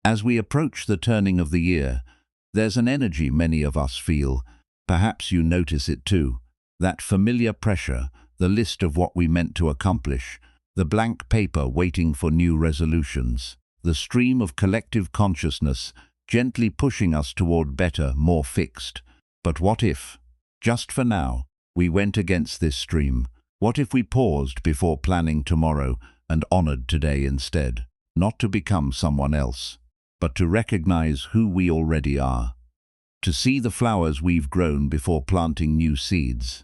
As we approach the turning of the year, there's an energy many of us feel. Perhaps you notice it too. That familiar pressure, the list of what we meant to accomplish, the blank paper waiting for new resolutions, the stream of collective consciousness gently pushing us toward better, more fixed. But what if, just for now, we went against this stream? What if we paused before planning tomorrow and honored today instead? Not to become someone else, but to recognize who we already are. To see the flowers we've grown before planting new seeds.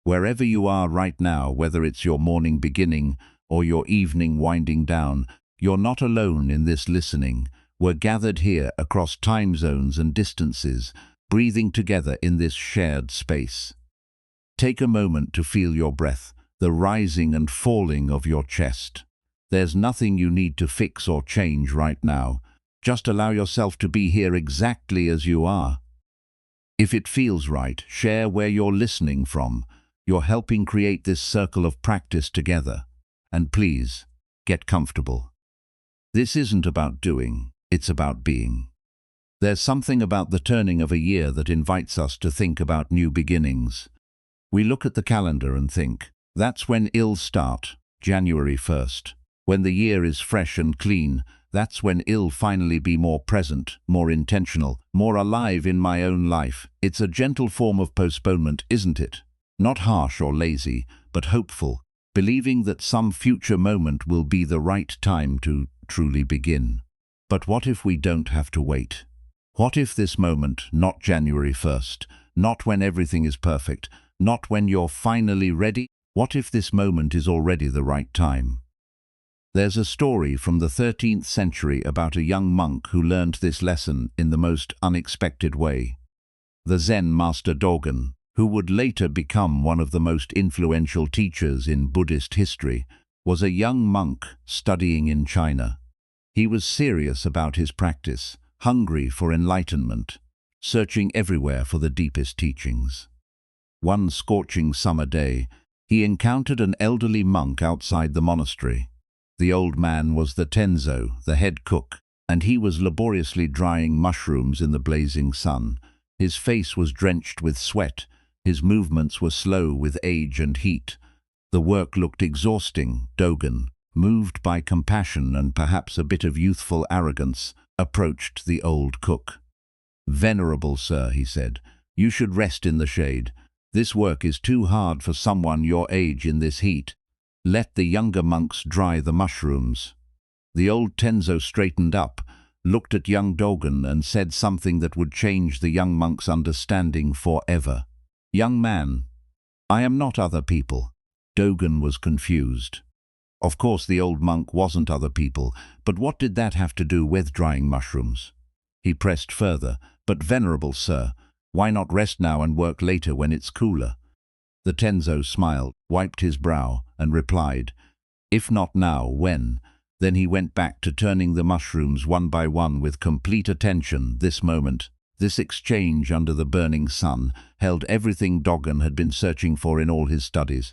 Wherever you are right now, whether it's your morning beginning or your evening winding down, you're not alone in this listening. We're gathered here across time zones and distances, breathing together in this shared space. Take a moment to feel your breath, the rising and falling of your chest. There's nothing you need to fix or change right now. Just allow yourself to be here exactly as you are. If it feels right, share where you're listening from. You're helping create this circle of practice together. And please, get comfortable. This isn't about doing, it's about being. There's something about the turning of a year that invites us to think about new beginnings. We look at the calendar and think, that's when it'll start, January 1st. When the year is fresh and clean, that's when it'll finally be more present, more intentional, more alive in my own life. It's a gentle form of postponement, isn't it? Not harsh or lazy, but hopeful, believing that some future moment will be the right time to truly begin. But what if we don't have to wait? What if this moment, not January 1st, not when everything is perfect, not when you're finally ready? What if this moment is already the right time? There's a story from the 13th century about a young monk who learned this lesson in the most unexpected way. The Zen master Dogen, who would later become one of the most influential teachers in Buddhist history, was a young monk studying in China. He was serious about his practice, hungry for enlightenment, searching everywhere for the deepest teachings. One scorching summer day, he encountered an elderly monk outside the monastery. The old man was the Tenzo, the head cook, and he was laboriously drying mushrooms in the blazing sun. His face was drenched with sweat, his movements were slow with age and heat. The work looked exhausting. Dogen, moved by compassion and perhaps a bit of youthful arrogance, approached the old cook. "Venerable sir," he said, "you should rest in the shade. This work is too hard for someone your age in this heat. Let the younger monks dry the mushrooms." The old Tenzo straightened up, looked at young Dogen and said something that would change the young monk's understanding forever. "Young man, I am not other people." Dogen was confused. Of course the old monk wasn't other people, but what did that have to do with drying mushrooms? He pressed further, "But venerable sir, why not rest now and work later when it's cooler?" The Tenzo smiled, wiped his brow, and replied, "If not now, when?" Then he went back to turning the mushrooms one by one with complete attention. This moment, this exchange under the burning sun, held everything Dogen had been searching for in all his studies.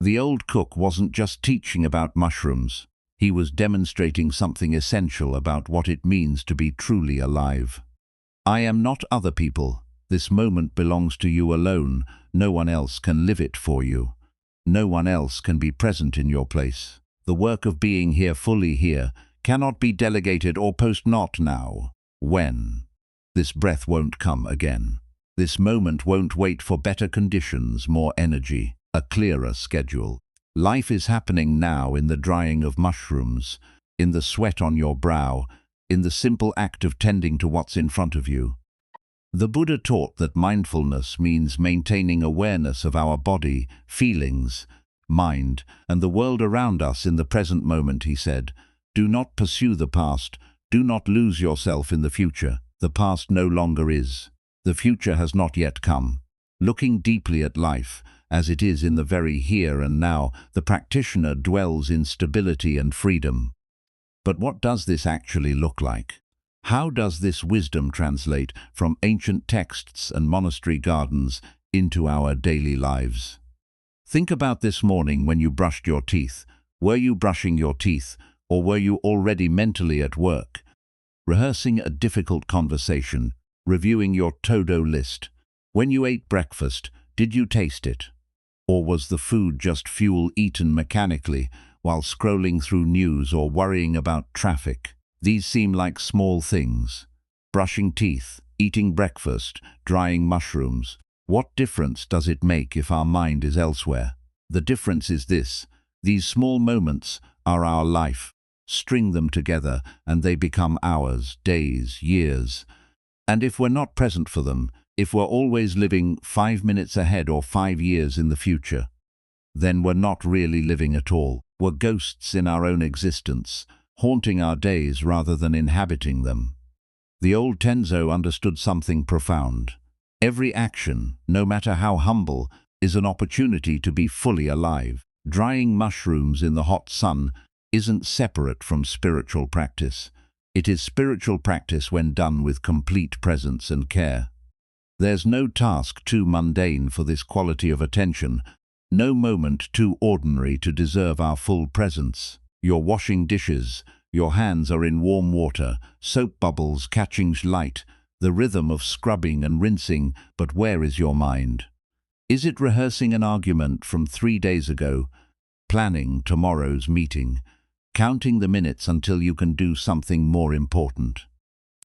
The old cook wasn't just teaching about mushrooms. He was demonstrating something essential about what it means to be truly alive. "I am not other people. This moment belongs to you alone. No one else can live it for you. No one else can be present in your place. The work of being here, fully here, cannot be delegated or not now. When? This breath won't come again. This moment won't wait for better conditions, more energy, a clearer schedule. Life is happening now in the drying of mushrooms, in the sweat on your brow, in the simple act of tending to what's in front of you." The Buddha taught that mindfulness means maintaining awareness of our body, feelings, mind, and the world around us in the present moment. He said, "Do not pursue the past. Do not lose yourself in the future. The past no longer is. The future has not yet come." Looking deeply at life, as it is in the very here and now, the practitioner dwells in stability and freedom. But what does this actually look like? How does this wisdom translate from ancient texts and monastery gardens into our daily lives? Think about this morning when you brushed your teeth. Were you brushing your teeth, or were you already mentally at work? rehearsing a difficult conversation, reviewing your to-do list. When you ate breakfast, did you taste it? Or was the food just fuel eaten mechanically while scrolling through news or worrying about traffic? These seem like small things. Brushing teeth, eating breakfast, drying mushrooms. What difference does it make if our mind is elsewhere? The difference is this: these small moments are our life. String them together and they become hours, days, years. And if we're not present for them, if we're always living 5 minutes ahead or 5 years in the future, then we're not really living at all. We're ghosts in our own existence, haunting our days rather than inhabiting them. The old Tenzo understood something profound. Every action, no matter how humble, is an opportunity to be fully alive. Drying mushrooms in the hot sun isn't separate from spiritual practice. It is spiritual practice when done with complete presence and care. There's no task too mundane for this quality of attention, no moment too ordinary to deserve our full presence. You're washing dishes, your hands are in warm water, soap bubbles catching light, the rhythm of scrubbing and rinsing, but where is your mind? Is it rehearsing an argument from 3 days ago, planning tomorrow's meeting, counting the minutes until you can do something more important?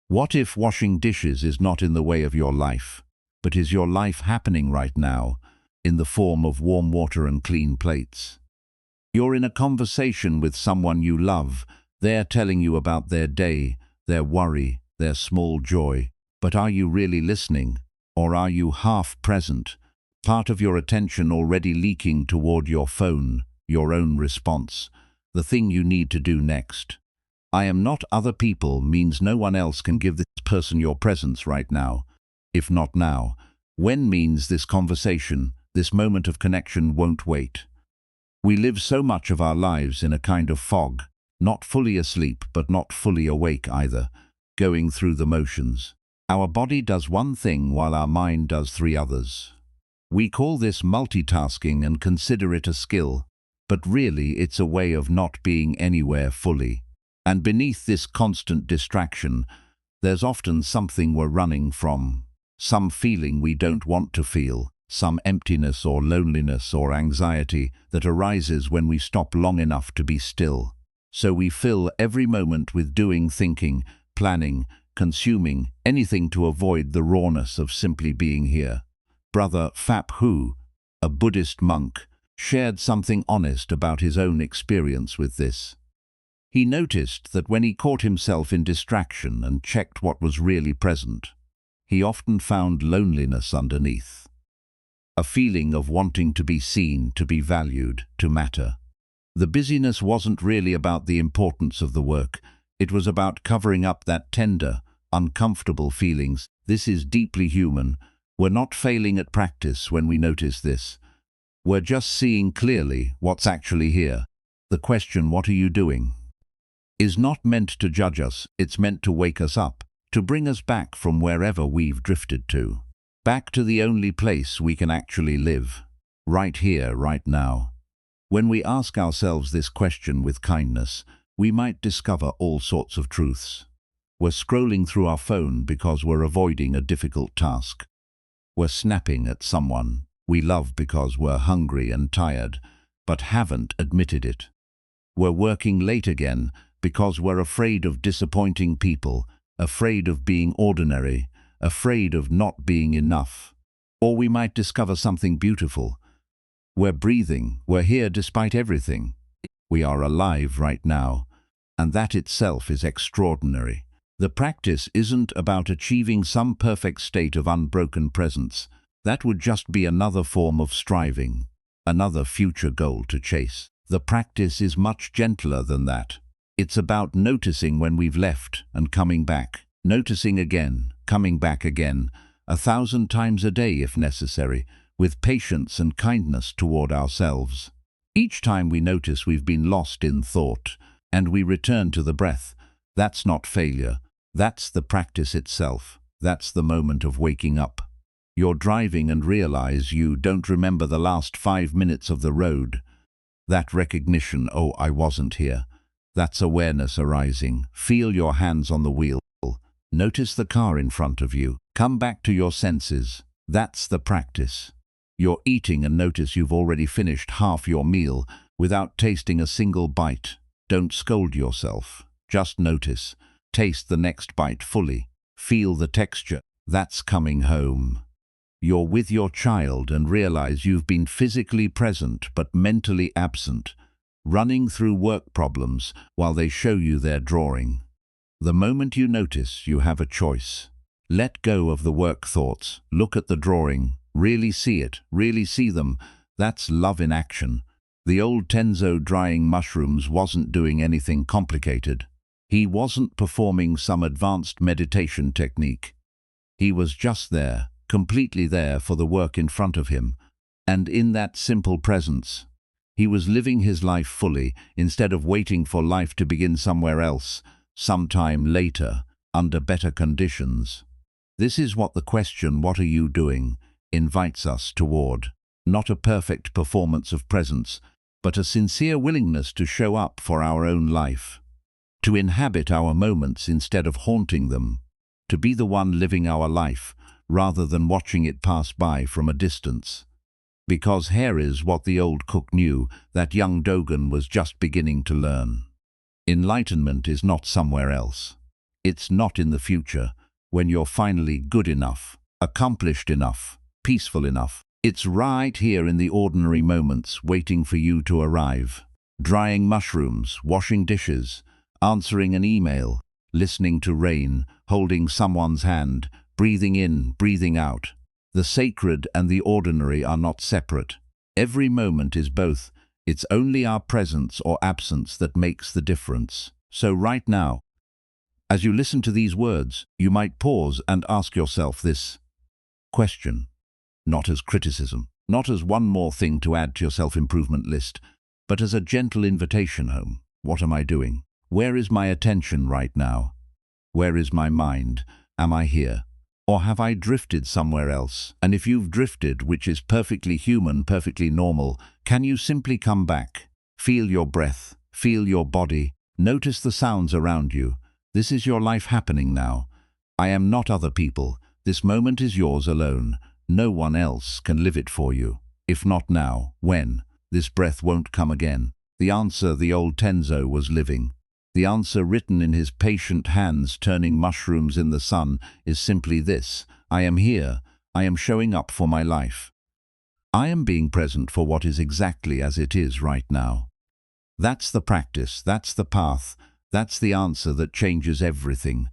What if washing dishes is not in the way of your life, but is your life happening right now, in the form of warm water and clean plates? You're in a conversation with someone you love. They're telling you about their day, their worry, their small joy. But are you really listening? Or are you half present, part of your attention already leaking toward your phone, your own response, the thing you need to do next? I am not other people means no one else can give this person your presence right now. If not now, when means this conversation, this moment of connection won't wait. We live so much of our lives in a kind of fog, not fully asleep but not fully awake either, going through the motions. Our body does one thing while our mind does 3 others. We call this multitasking and consider it a skill, but really it's a way of not being anywhere fully. And beneath this constant distraction, there's often something we're running from, some feeling we don't want to feel, some emptiness or loneliness or anxiety that arises when we stop long enough to be still. So we fill every moment with doing, thinking, planning, consuming, anything to avoid the rawness of simply being here. Brother Phap Hu, a Buddhist monk, shared something honest about his own experience with this. He noticed that when he caught himself in distraction and checked what was really present, he often found loneliness underneath. A feeling of wanting to be seen, to be valued, to matter. The busyness wasn't really about the importance of the work. It was about covering up that tender, uncomfortable feelings. This is deeply human. We're not failing at practice when we notice this. We're just seeing clearly what's actually here. The question, "What are you doing?" is not meant to judge us. It's meant to wake us up, to bring us back from wherever we've drifted to. Back to the only place we can actually live. Right here, right now. When we ask ourselves this question with kindness, we might discover all sorts of truths. We're scrolling through our phone because we're avoiding a difficult task. We're snapping at someone we love because we're hungry and tired, but haven't admitted it. We're working late again because we're afraid of disappointing people, afraid of being ordinary, afraid of not being enough. Or we might discover something beautiful. We're breathing, we're here despite everything. We are alive right now, and that itself is extraordinary. The practice isn't about achieving some perfect state of unbroken presence. That would just be another form of striving, another future goal to chase. The practice is much gentler than that. It's about noticing when we've left and coming back, noticing again, coming back again, 1,000 times a day if necessary, with patience and kindness toward ourselves. Each time we notice we've been lost in thought and we return to the breath, that's not failure. That's the practice itself. That's the moment of waking up. You're driving and realize you don't remember the last 5 minutes of the road. That recognition, "Oh, I wasn't here." That's awareness arising. Feel your hands on the wheel. Notice the car in front of you. Come back to your senses. That's the practice. You're eating and notice you've already finished half your meal without tasting a single bite. Don't scold yourself. Just notice. Taste the next bite fully. Feel the texture. That's coming home. You're with your child and realize you've been physically present but mentally absent, running through work problems while they show you their drawing. The moment you notice, you have a choice. Let go of the work thoughts. Look at the drawing. Really see it. Really see them. That's love in action. The old Tenzo drying mushrooms wasn't doing anything complicated. He wasn't performing some advanced meditation technique. He was just there, completely there for the work in front of him. And in that simple presence, he was living his life fully instead of waiting for life to begin somewhere else, sometime later, under better conditions. This is what the question, "What are you doing?" invites us toward. Not a perfect performance of presence, but a sincere willingness to show up for our own life. To inhabit our moments instead of haunting them. To be the one living our life, rather than watching it pass by from a distance. Because here is what the old cook knew, that young Dogen was just beginning to learn. Enlightenment is not somewhere else. It's not in the future, when you're finally good enough, accomplished enough, peaceful enough. It's right here in the ordinary moments waiting for you to arrive. Drying mushrooms, washing dishes, answering an email, listening to rain, holding someone's hand, breathing in, breathing out. The sacred and the ordinary are not separate. Every moment is both. It's only our presence or absence that makes the difference. So right now, as you listen to these words, you might pause and ask yourself this question. Not as criticism, not as one more thing to add to your self-improvement list, but as a gentle invitation home. What am I doing? Where is my attention right now? Where is my mind? Am I here? Or have I drifted somewhere else? And if you've drifted, which is perfectly human, perfectly normal, can you simply come back? Feel your breath, feel your body, notice the sounds around you. This is your life happening now. I am not other people. This moment is yours alone. No one else can live it for you. If not now, when? This breath won't come again. The answer the old Tenzo was living. The answer written in his patient hands turning mushrooms in the sun is simply this: I am here. I am showing up for my life. I am being present for what is exactly as it is right now. That's the practice, that's the path, that's the answer that changes everything.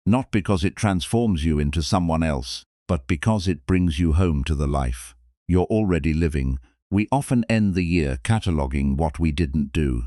Not because it transforms you into someone else, but because it brings you home to the life you're already living. We often end the year cataloging what we didn't do.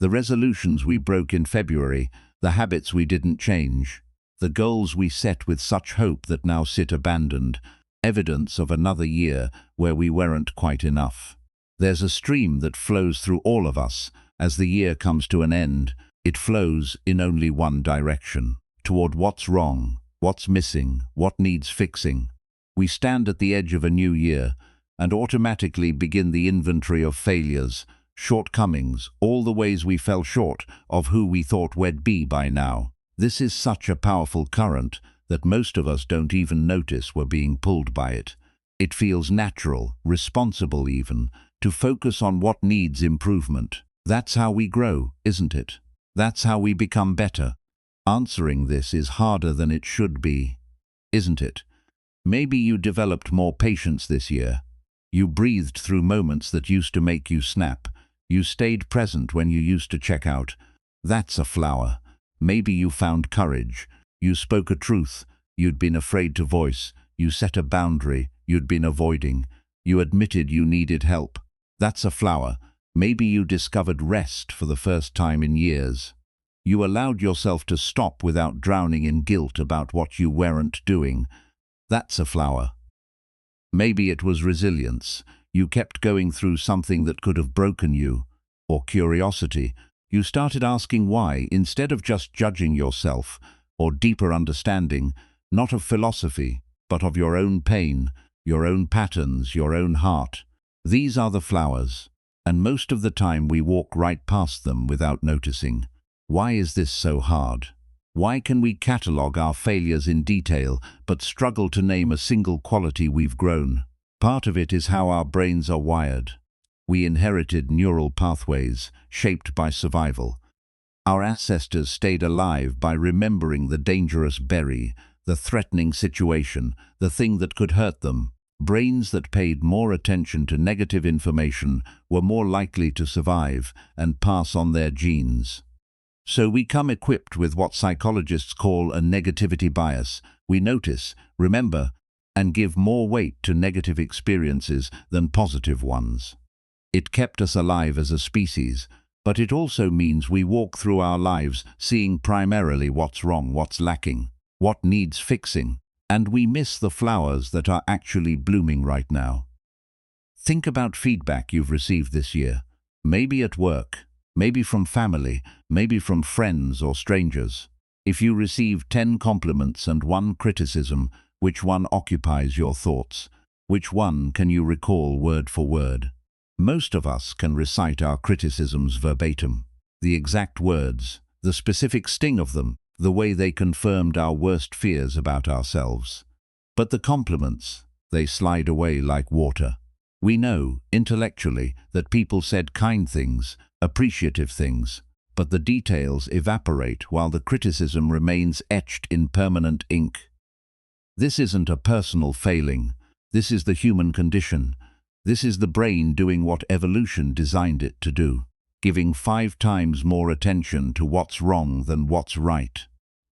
The resolutions we broke in February, the habits we didn't change, the goals we set with such hope that now sit abandoned, evidence of another year where we weren't quite enough. There's a stream that flows through all of us as the year comes to an end. It flows in only one direction, toward what's wrong, what's missing, what needs fixing. We stand at the edge of a new year and automatically begin the inventory of failures, shortcomings, all the ways we fell short of who we thought we'd be by now. This is such a powerful current that most of us don't even notice we're being pulled by it. It feels natural, responsible even, to focus on what needs improvement. That's how we grow, isn't it? That's how we become better. Answering this is harder than it should be, isn't it? Maybe you developed more patience this year. You breathed through moments that used to make you snap. You stayed present when you used to check out. That's a flower. Maybe you found courage. You spoke a truth you'd been afraid to voice. You set a boundary you'd been avoiding. You admitted you needed help. That's a flower. Maybe you discovered rest for the first time in years. You allowed yourself to stop without drowning in guilt about what you weren't doing. That's a flower. Maybe it was resilience. You kept going through something that could have broken you. Or curiosity. You started asking why instead of just judging yourself. Or deeper understanding, not of philosophy, but of your own pain, your own patterns, your own heart. These are the flowers. And most of the time we walk right past them without noticing. Why is this so hard? Why can we catalogue our failures in detail but struggle to name a single quality we've grown? Part of it is how our brains are wired. We inherited neural pathways shaped by survival. Our ancestors stayed alive by remembering the dangerous berry, the threatening situation, the thing that could hurt them. Brains that paid more attention to negative information were more likely to survive and pass on their genes. So we come equipped with what psychologists call a negativity bias. We notice, remember, and give more weight to negative experiences than positive ones. It kept us alive as a species, but it also means we walk through our lives seeing primarily what's wrong, what's lacking, what needs fixing, and we miss the flowers that are actually blooming right now. Think about feedback you've received this year. Maybe at work, maybe from family, maybe from friends or strangers. If you receive 10 compliments and 1 criticism, which one occupies your thoughts? Which one can you recall word for word? Most of us can recite our criticisms verbatim. The exact words, the specific sting of them, the way they confirmed our worst fears about ourselves. But the compliments, they slide away like water. We know, intellectually, that people said kind things, appreciative things, but the details evaporate while the criticism remains etched in permanent ink. This isn't a personal failing. This is the human condition. This is the brain doing what evolution designed it to do, giving 5 times more attention to what's wrong than what's right.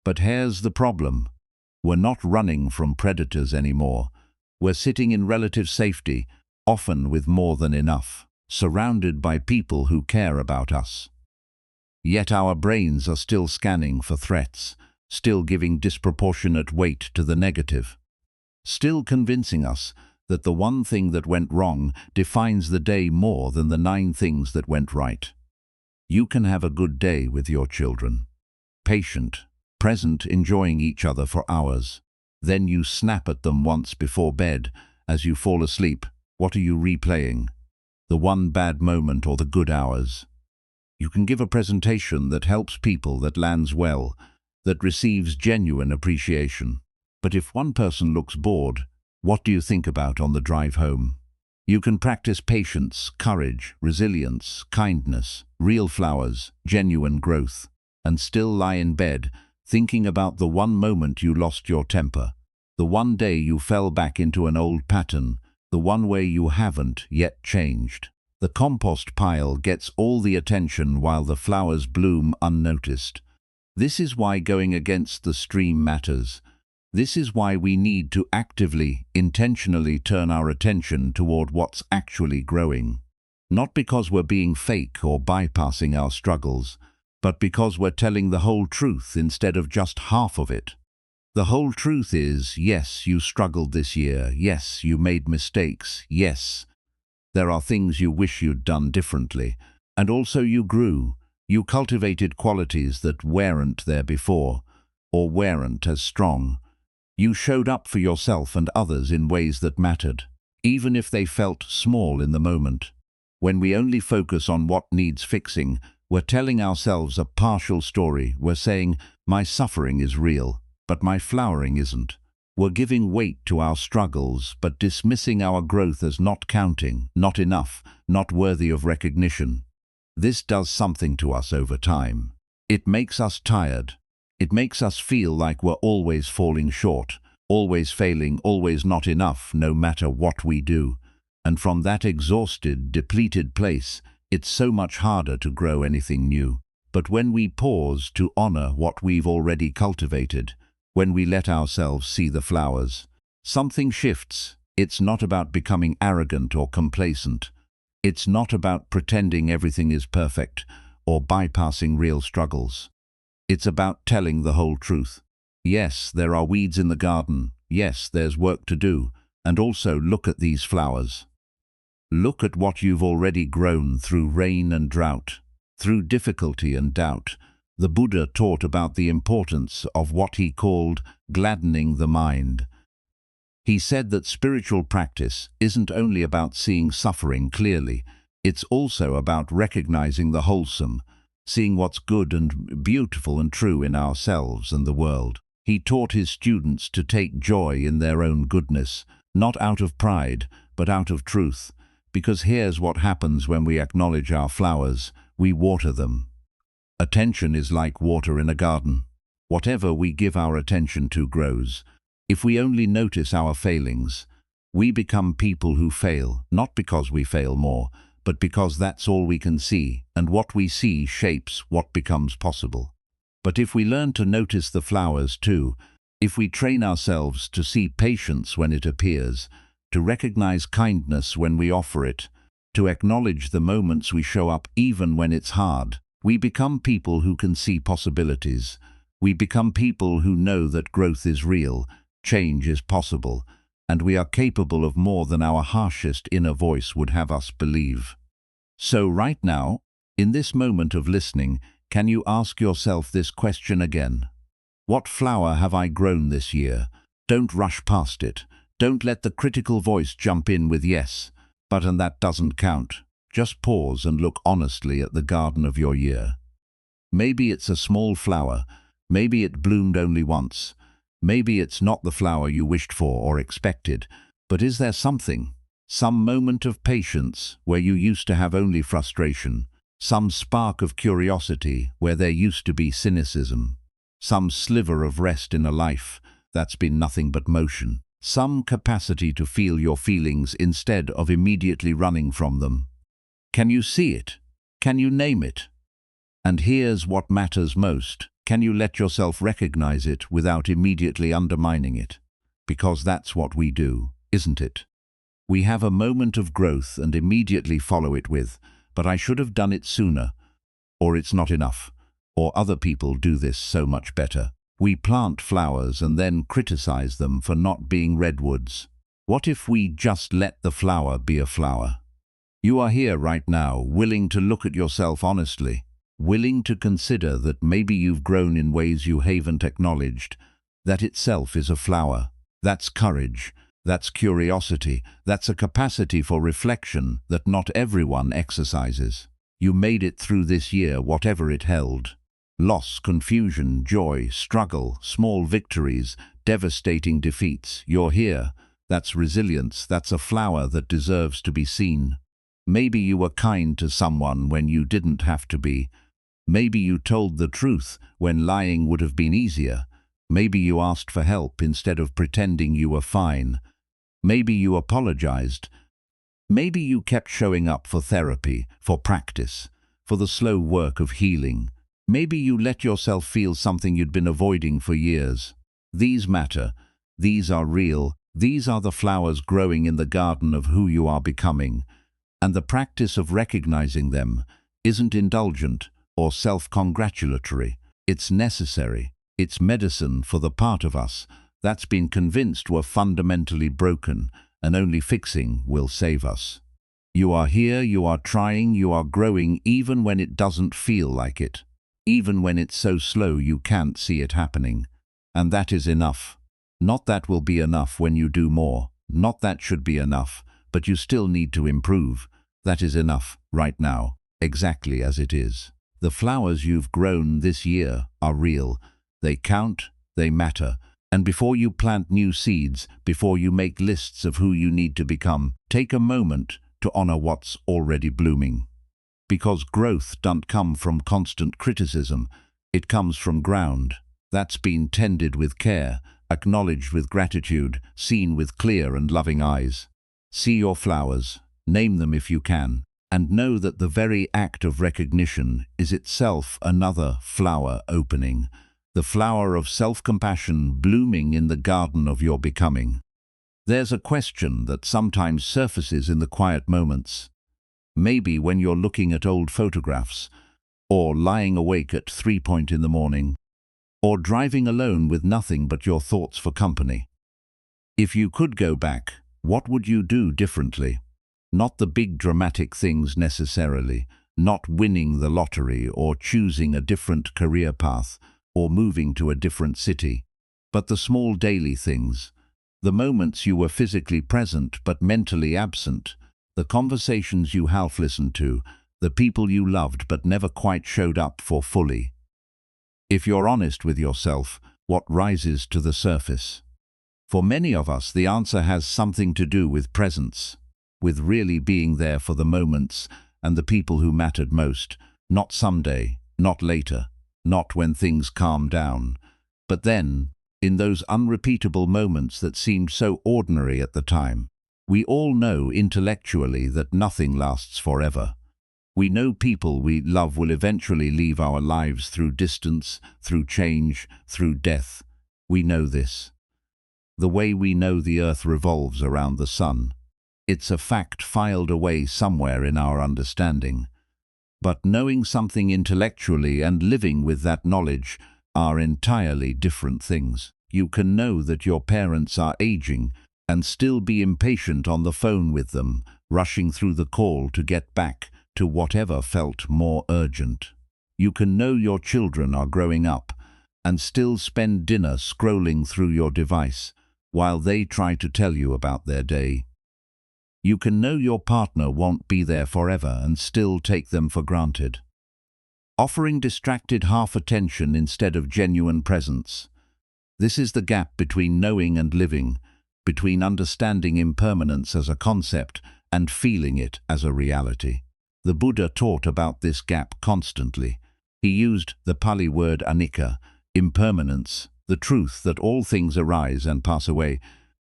But here's the problem. We're not running from predators anymore. We're sitting in relative safety, often with more than enough, surrounded by people who care about us. Yet our brains are still scanning for threats, still giving disproportionate weight to the negative, still convincing us that the one thing that went wrong defines the day more than the 9 things that went right. You can have a good day with your children, patient, present, enjoying each other for hours. Then you snap at them once before bed. As you fall asleep, what are you replaying? The one bad moment or the good hours? You can give a presentation that helps people, that lands well, that receives genuine appreciation. But if one person looks bored, what do you think about on the drive home? You can practice patience, courage, resilience, kindness, real flowers, genuine growth, and still lie in bed thinking about the one moment you lost your temper, the one day you fell back into an old pattern, the one way you haven't yet changed. The compost pile gets all the attention while the flowers bloom unnoticed. This is why going against the stream matters. This is why we need to actively, intentionally turn our attention toward what's actually growing. Not because we're being fake or bypassing our struggles, but because we're telling the whole truth instead of just half of it. The whole truth is, yes, you struggled this year. Yes, you made mistakes. Yes, there are things you wish you'd done differently. And also you grew. You cultivated qualities that weren't there before, or weren't as strong. You showed up for yourself and others in ways that mattered, even if they felt small in the moment. When we only focus on what needs fixing, we're telling ourselves a partial story. We're saying, my suffering is real, but my flowering isn't. We're giving weight to our struggles, but dismissing our growth as not counting, not enough, not worthy of recognition. This does something to us over time. It makes us tired. It makes us feel like we're always falling short, always failing, always not enough, no matter what we do. And from that exhausted, depleted place, it's so much harder to grow anything new. But when we pause to honor what we've already cultivated, when we let ourselves see the flowers, something shifts. It's not about becoming arrogant or complacent. It's not about pretending everything is perfect or bypassing real struggles. It's about telling the whole truth. Yes, there are weeds in the garden. Yes, there's work to do. And also look at these flowers. Look at what you've already grown through rain and drought, through difficulty and doubt. The Buddha taught about the importance of what he called gladdening the mind. He said that spiritual practice isn't only about seeing suffering clearly, it's also about recognizing the wholesome, seeing what's good and beautiful and true in ourselves and the world. He taught his students to take joy in their own goodness, not out of pride, but out of truth. Because here's what happens when we acknowledge our flowers: we water them. Attention is like water in a garden. Whatever we give our attention to grows. If we only notice our failings, we become people who fail, not because we fail more, but because that's all we can see, and what we see shapes what becomes possible. But if we learn to notice the flowers too, if we train ourselves to see patience when it appears, to recognize kindness when we offer it, to acknowledge the moments we show up even when it's hard, we become people who can see possibilities. We become people who know that growth is real, change is possible, and we are capable of more than our harshest inner voice would have us believe. So right now, in this moment of listening, can you ask yourself this question again? What flower have I grown this year? Don't rush past it. Don't let the critical voice jump in with yes, but and that doesn't count. Just pause and look honestly at the garden of your year. Maybe it's a small flower. Maybe it bloomed only once. Maybe it's not the flower you wished for or expected, but is there something? Some moment of patience where you used to have only frustration, some spark of curiosity where there used to be cynicism, some sliver of rest in a life that's been nothing but motion, some capacity to feel your feelings instead of immediately running from them. Can you see it? Can you name it? And here's what matters most. Can you let yourself recognize it without immediately undermining it? Because that's what we do, isn't it? We have a moment of growth and immediately follow it with, but I should have done it sooner, or it's not enough, or other people do this so much better. We plant flowers and then criticize them for not being redwoods. What if we just let the flower be a flower? You are here right now, willing to look at yourself honestly, willing to consider that maybe you've grown in ways you haven't acknowledged. That itself is a flower. That's courage. That's curiosity. That's a capacity for reflection that not everyone exercises. You made it through this year, whatever it held. Loss, confusion, joy, struggle, small victories, devastating defeats. You're here. That's resilience. That's a flower that deserves to be seen. Maybe you were kind to someone when you didn't have to be. Maybe you told the truth when lying would have been easier. Maybe you asked for help instead of pretending you were fine. Maybe you apologized. Maybe you kept showing up for therapy, for practice, for the slow work of healing. Maybe you let yourself feel something you'd been avoiding for years. These matter. These are real. These are the flowers growing in the garden of who you are becoming. And the practice of recognizing them isn't indulgent or self-congratulatory. It's necessary. It's medicine for the part of us that's been convinced we're fundamentally broken, and only fixing will save us. You are here, you are trying, you are growing even when it doesn't feel like it. Even when it's so slow you can't see it happening. And that is enough. Not that will be enough when you do more. Not that should be enough, but you still need to improve. That is enough, right now, exactly as it is. The flowers you've grown this year are real. They count, they matter. And before you plant new seeds, before you make lists of who you need to become, take a moment to honor what's already blooming. Because growth doesn't come from constant criticism, it comes from ground that's been tended with care, acknowledged with gratitude, seen with clear and loving eyes. See your flowers, name them if you can, and know that the very act of recognition is itself another flower opening, the flower of self-compassion blooming in the garden of your becoming. There's a question that sometimes surfaces in the quiet moments. Maybe when you're looking at old photographs, or lying awake at 3 in the morning, or driving alone with nothing but your thoughts for company. If you could go back, what would you do differently? Not the big dramatic things necessarily, not winning the lottery or choosing a different career path or moving to a different city, but the small daily things, the moments you were physically present but mentally absent, the conversations you half listened to, the people you loved but never quite showed up for fully. If you're honest with yourself, what rises to the surface? For many of us, the answer has something to do with presence, with really being there for the moments and the people who mattered most, not someday, not later, not when things calm down, but then, in those unrepeatable moments that seemed so ordinary at the time. We all know intellectually that nothing lasts forever. We know people we love will eventually leave our lives through distance, through change, through death. We know this. The way we know the earth revolves around the sun. It's a fact filed away somewhere in our understanding. But knowing something intellectually and living with that knowledge are entirely different things. You can know that your parents are aging and still be impatient on the phone with them, rushing through the call to get back to whatever felt more urgent. You can know your children are growing up and still spend dinner scrolling through your device while they try to tell you about their day. You can know your partner won't be there forever and still take them for granted, offering distracted half attention instead of genuine presence. This is the gap between knowing and living, between understanding impermanence as a concept and feeling it as a reality. The Buddha taught about this gap constantly. He used the Pali word anicca, impermanence, the truth that all things arise and pass away,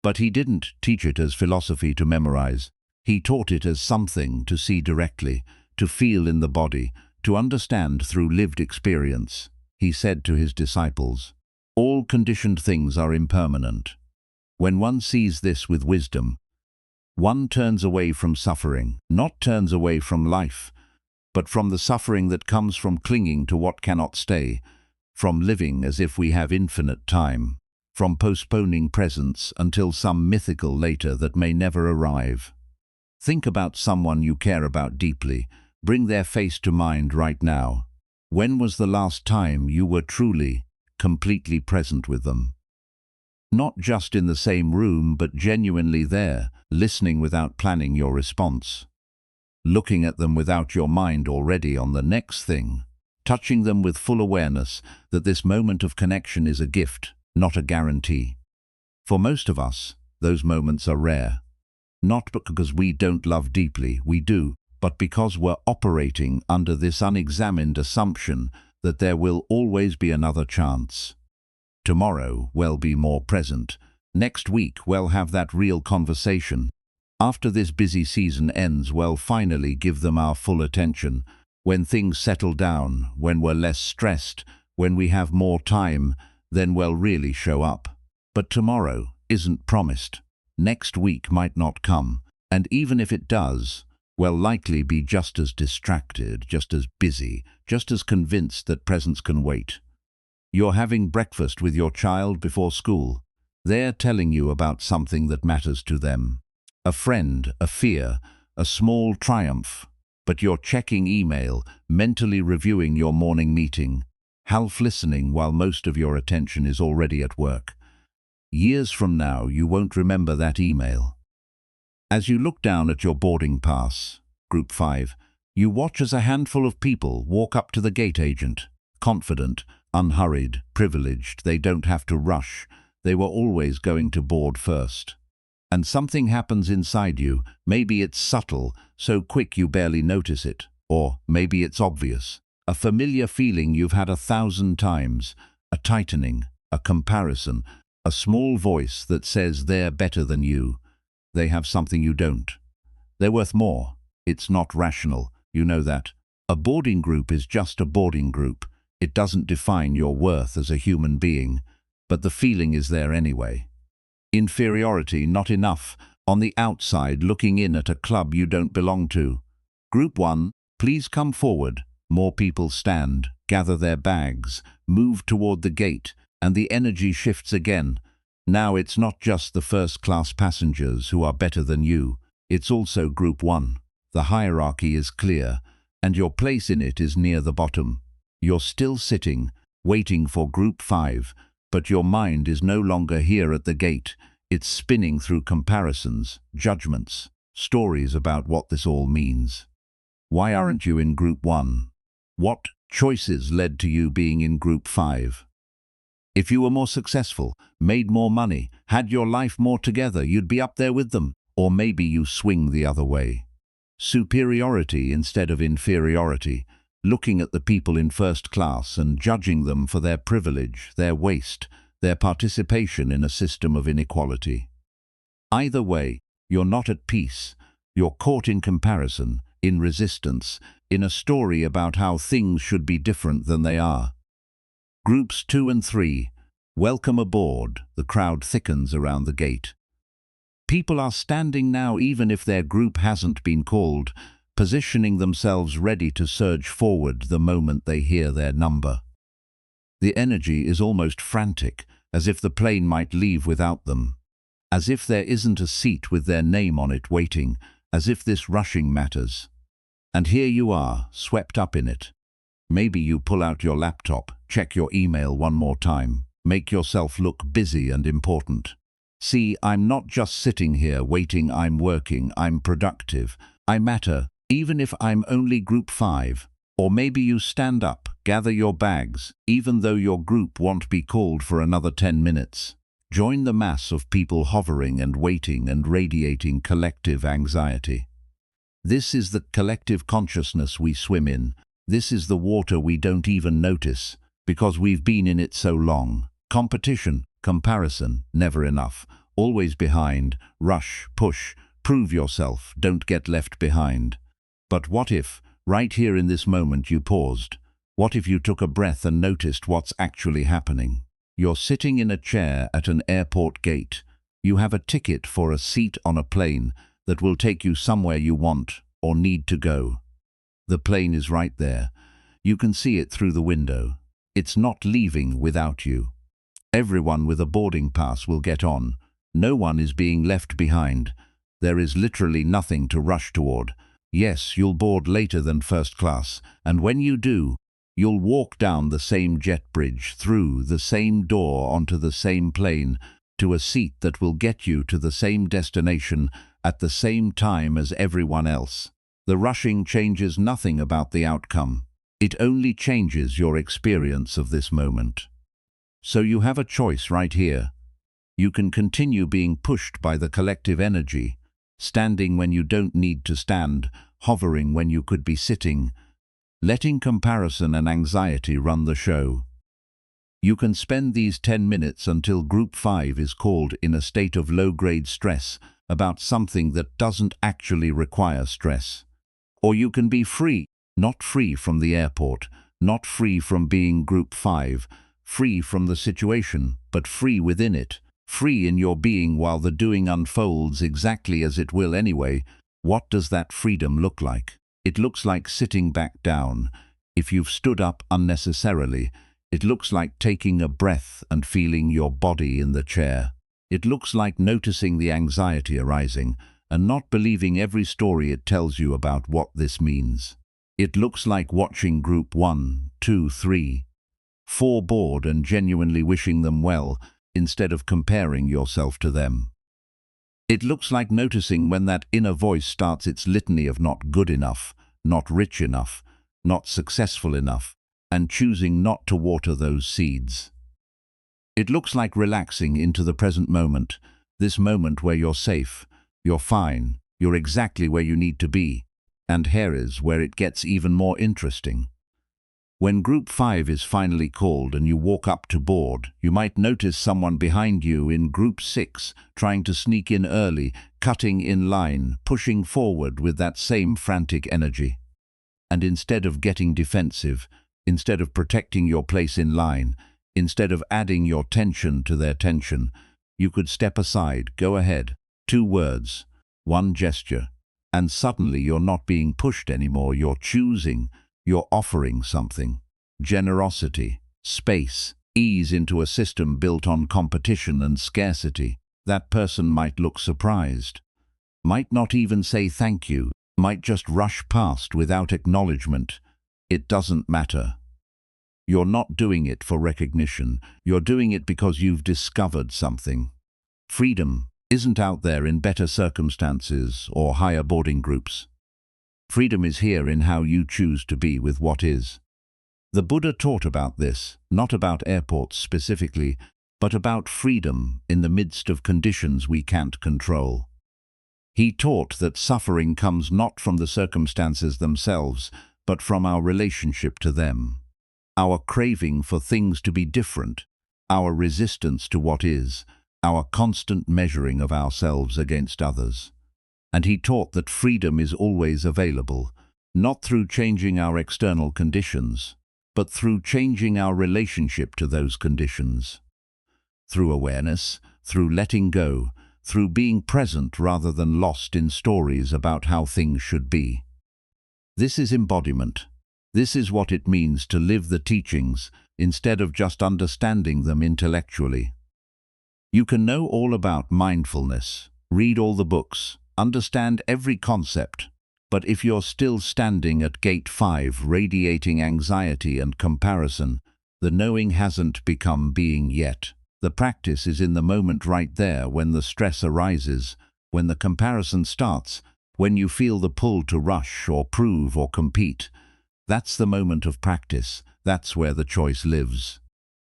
but he didn't teach it as philosophy to memorize. He taught it as something to see directly, to feel in the body, to understand through lived experience. He said to his disciples, "All conditioned things are impermanent." When one sees this with wisdom, one turns away from suffering, not turns away from life, but from the suffering that comes from clinging to what cannot stay, from living as if we have infinite time, from postponing presence until some mythical later that may never arrive. Think about someone you care about deeply. Bring their face to mind right now. When was the last time you were truly, completely present with them? Not just in the same room, but genuinely there, listening without planning your response. Looking at them without your mind already on the next thing. Touching them with full awareness that this moment of connection is a gift, not a guarantee. For most of us, those moments are rare. Not because we don't love deeply, we do, but because we're operating under this unexamined assumption that there will always be another chance. Tomorrow we'll be more present. Next week we'll have that real conversation. After this busy season ends, we'll finally give them our full attention. When things settle down, when we're less stressed, when we have more time, then we'll really show up. But tomorrow isn't promised. Next week might not come, and even if it does, we'll likely be just as distracted, just as busy, just as convinced that presence can wait. You're having breakfast with your child before school. They're telling you about something that matters to them. A friend, a fear, a small triumph. But you're checking email, mentally reviewing your morning meeting, half listening while most of your attention is already at work. Years from now, you won't remember that email. As you look down at your boarding pass, Group 5, you watch as a handful of people walk up to the gate agent, confident, unhurried, privileged. They don't have to rush. They were always going to board first. And something happens inside you. Maybe it's subtle, so quick you barely notice it. Or maybe it's obvious. A familiar feeling you've had 1,000 times. A tightening, a comparison, a small voice that says they're better than you. They have something you don't. They're worth more. It's not rational. You know that. A boarding group is just a boarding group. It doesn't define your worth as a human being, but the feeling is there anyway. Inferiority, not enough, on the outside looking in at a club you don't belong to. Group 1, please come forward. More people stand, gather their bags, move toward the gate, and the energy shifts again. Now it's not just the first-class passengers who are better than you, it's also Group 1. The hierarchy is clear, and your place in it is near the bottom. You're still sitting, waiting for Group 5, but your mind is no longer here at the gate. It's spinning through comparisons, judgments, stories about what this all means. Why aren't you in Group 1? What choices led to you being in Group 5? If you were more successful, made more money, had your life more together, you'd be up there with them. Or maybe you swing the other way. Superiority instead of inferiority, looking at the people in first class and judging them for their privilege, their waste, their participation in a system of inequality. Either way, you're not at peace. You're caught in comparison, in resistance, in a story about how things should be different than they are. Groups 2 and 3. Welcome aboard. The crowd thickens around the gate. People are standing now even if their group hasn't been called, positioning themselves ready to surge forward the moment they hear their number. The energy is almost frantic, as if the plane might leave without them. As if there isn't a seat with their name on it waiting, as if this rushing matters. And here you are, swept up in it. Maybe you pull out your laptop, check your email one more time, make yourself look busy and important. See, I'm not just sitting here waiting, I'm working, I'm productive, I matter, even if I'm only Group 5. Or maybe you stand up, gather your bags, even though your group won't be called for another 10 minutes. Join the mass of people hovering and waiting and radiating collective anxiety. This is the collective consciousness we swim in. This is the water we don't even notice, because we've been in it so long. Competition, comparison, never enough. Always behind, rush, push, prove yourself, don't get left behind. But what if, right here in this moment, you paused? What if you took a breath and noticed what's actually happening? You're sitting in a chair at an airport gate. You have a ticket for a seat on a plane that will take you somewhere you want or need to go. The plane is right there. You can see it through the window. It's not leaving without you. Everyone with a boarding pass will get on. No one is being left behind. There is literally nothing to rush toward. Yes, you'll board later than first class, and when you do, you'll walk down the same jet bridge, through the same door onto the same plane, to a seat that will get you to the same destination at the same time as everyone else. The rushing changes nothing about the outcome. It only changes your experience of this moment. So you have a choice right here. You can continue being pushed by the collective energy, standing when you don't need to stand, hovering when you could be sitting, letting comparison and anxiety run the show. You can spend these 10 minutes until Group 5 is called in a state of low-grade stress about something that doesn't actually require stress. Or you can be free, not free from the airport, not free from being Group 5, free from the situation, but free within it, free in your being while the doing unfolds exactly as it will anyway. What does that freedom look like? It looks like sitting back down. If you've stood up unnecessarily, it looks like taking a breath and feeling your body in the chair. It looks like noticing the anxiety arising and not believing every story it tells you about what this means. It looks like watching Group 1, 2, 3, 4 board and genuinely wishing them well instead of comparing yourself to them. It looks like noticing when that inner voice starts its litany of not good enough, not rich enough, not successful enough, and choosing not to water those seeds. It looks like relaxing into the present moment, this moment where you're safe, you're fine, you're exactly where you need to be. And here is where it gets even more interesting. When Group 5 is finally called and you walk up to board, you might notice someone behind you in Group 6 trying to sneak in early, cutting in line, pushing forward with that same frantic energy. And instead of getting defensive, instead of protecting your place in line, instead of adding your tension to their tension, you could step aside, go ahead, 2 words, 1 gesture, and suddenly you're not being pushed anymore, you're choosing. You're offering something. Generosity, space, ease into a system built on competition and scarcity. That person might look surprised, might not even say thank you, might just rush past without acknowledgement. It doesn't matter. You're not doing it for recognition. You're doing it because you've discovered something. Freedom isn't out there in better circumstances or higher boarding groups. Freedom is here in how you choose to be with what is. The Buddha taught about this, not about airports specifically, but about freedom in the midst of conditions we can't control. He taught that suffering comes not from the circumstances themselves, but from our relationship to them. Our craving for things to be different, our resistance to what is, our constant measuring of ourselves against others. And he taught that freedom is always available, not through changing our external conditions, but through changing our relationship to those conditions. Through awareness, through letting go, through being present rather than lost in stories about how things should be. This is embodiment. This is what it means to live the teachings instead of just understanding them intellectually. You can know all about mindfulness, read all the books, understand every concept, but if you're still standing at gate 5 radiating anxiety and comparison, the knowing hasn't become being yet. The practice is in the moment right there when the stress arises, when the comparison starts, when you feel the pull to rush or prove or compete. That's the moment of practice. That's where the choice lives.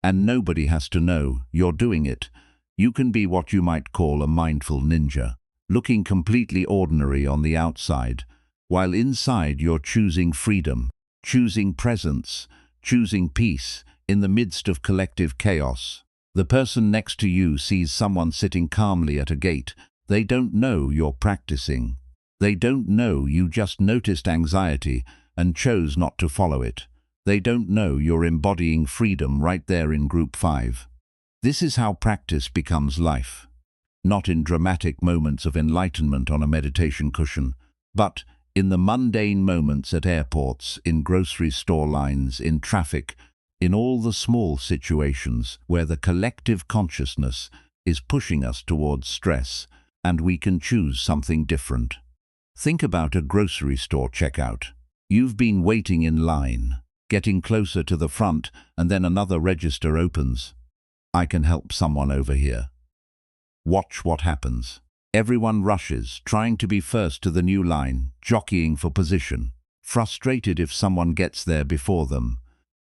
And nobody has to know you're doing it. You can be what you might call a mindful ninja, looking completely ordinary on the outside, while inside you're choosing freedom, choosing presence, choosing peace in the midst of collective chaos. The person next to you sees someone sitting calmly at a gate. They don't know you're practicing. They don't know you just noticed anxiety and chose not to follow it. They don't know you're embodying freedom right there in group 5. This is how practice becomes life. Not in dramatic moments of enlightenment on a meditation cushion, but in the mundane moments at airports, in grocery store lines, in traffic, in all the small situations where the collective consciousness is pushing us towards stress and we can choose something different. Think about a grocery store checkout. You've been waiting in line, getting closer to the front, and then another register opens. I can help someone over here. Watch what happens. Everyone rushes, trying to be first to the new line, jockeying for position, frustrated if someone gets there before them.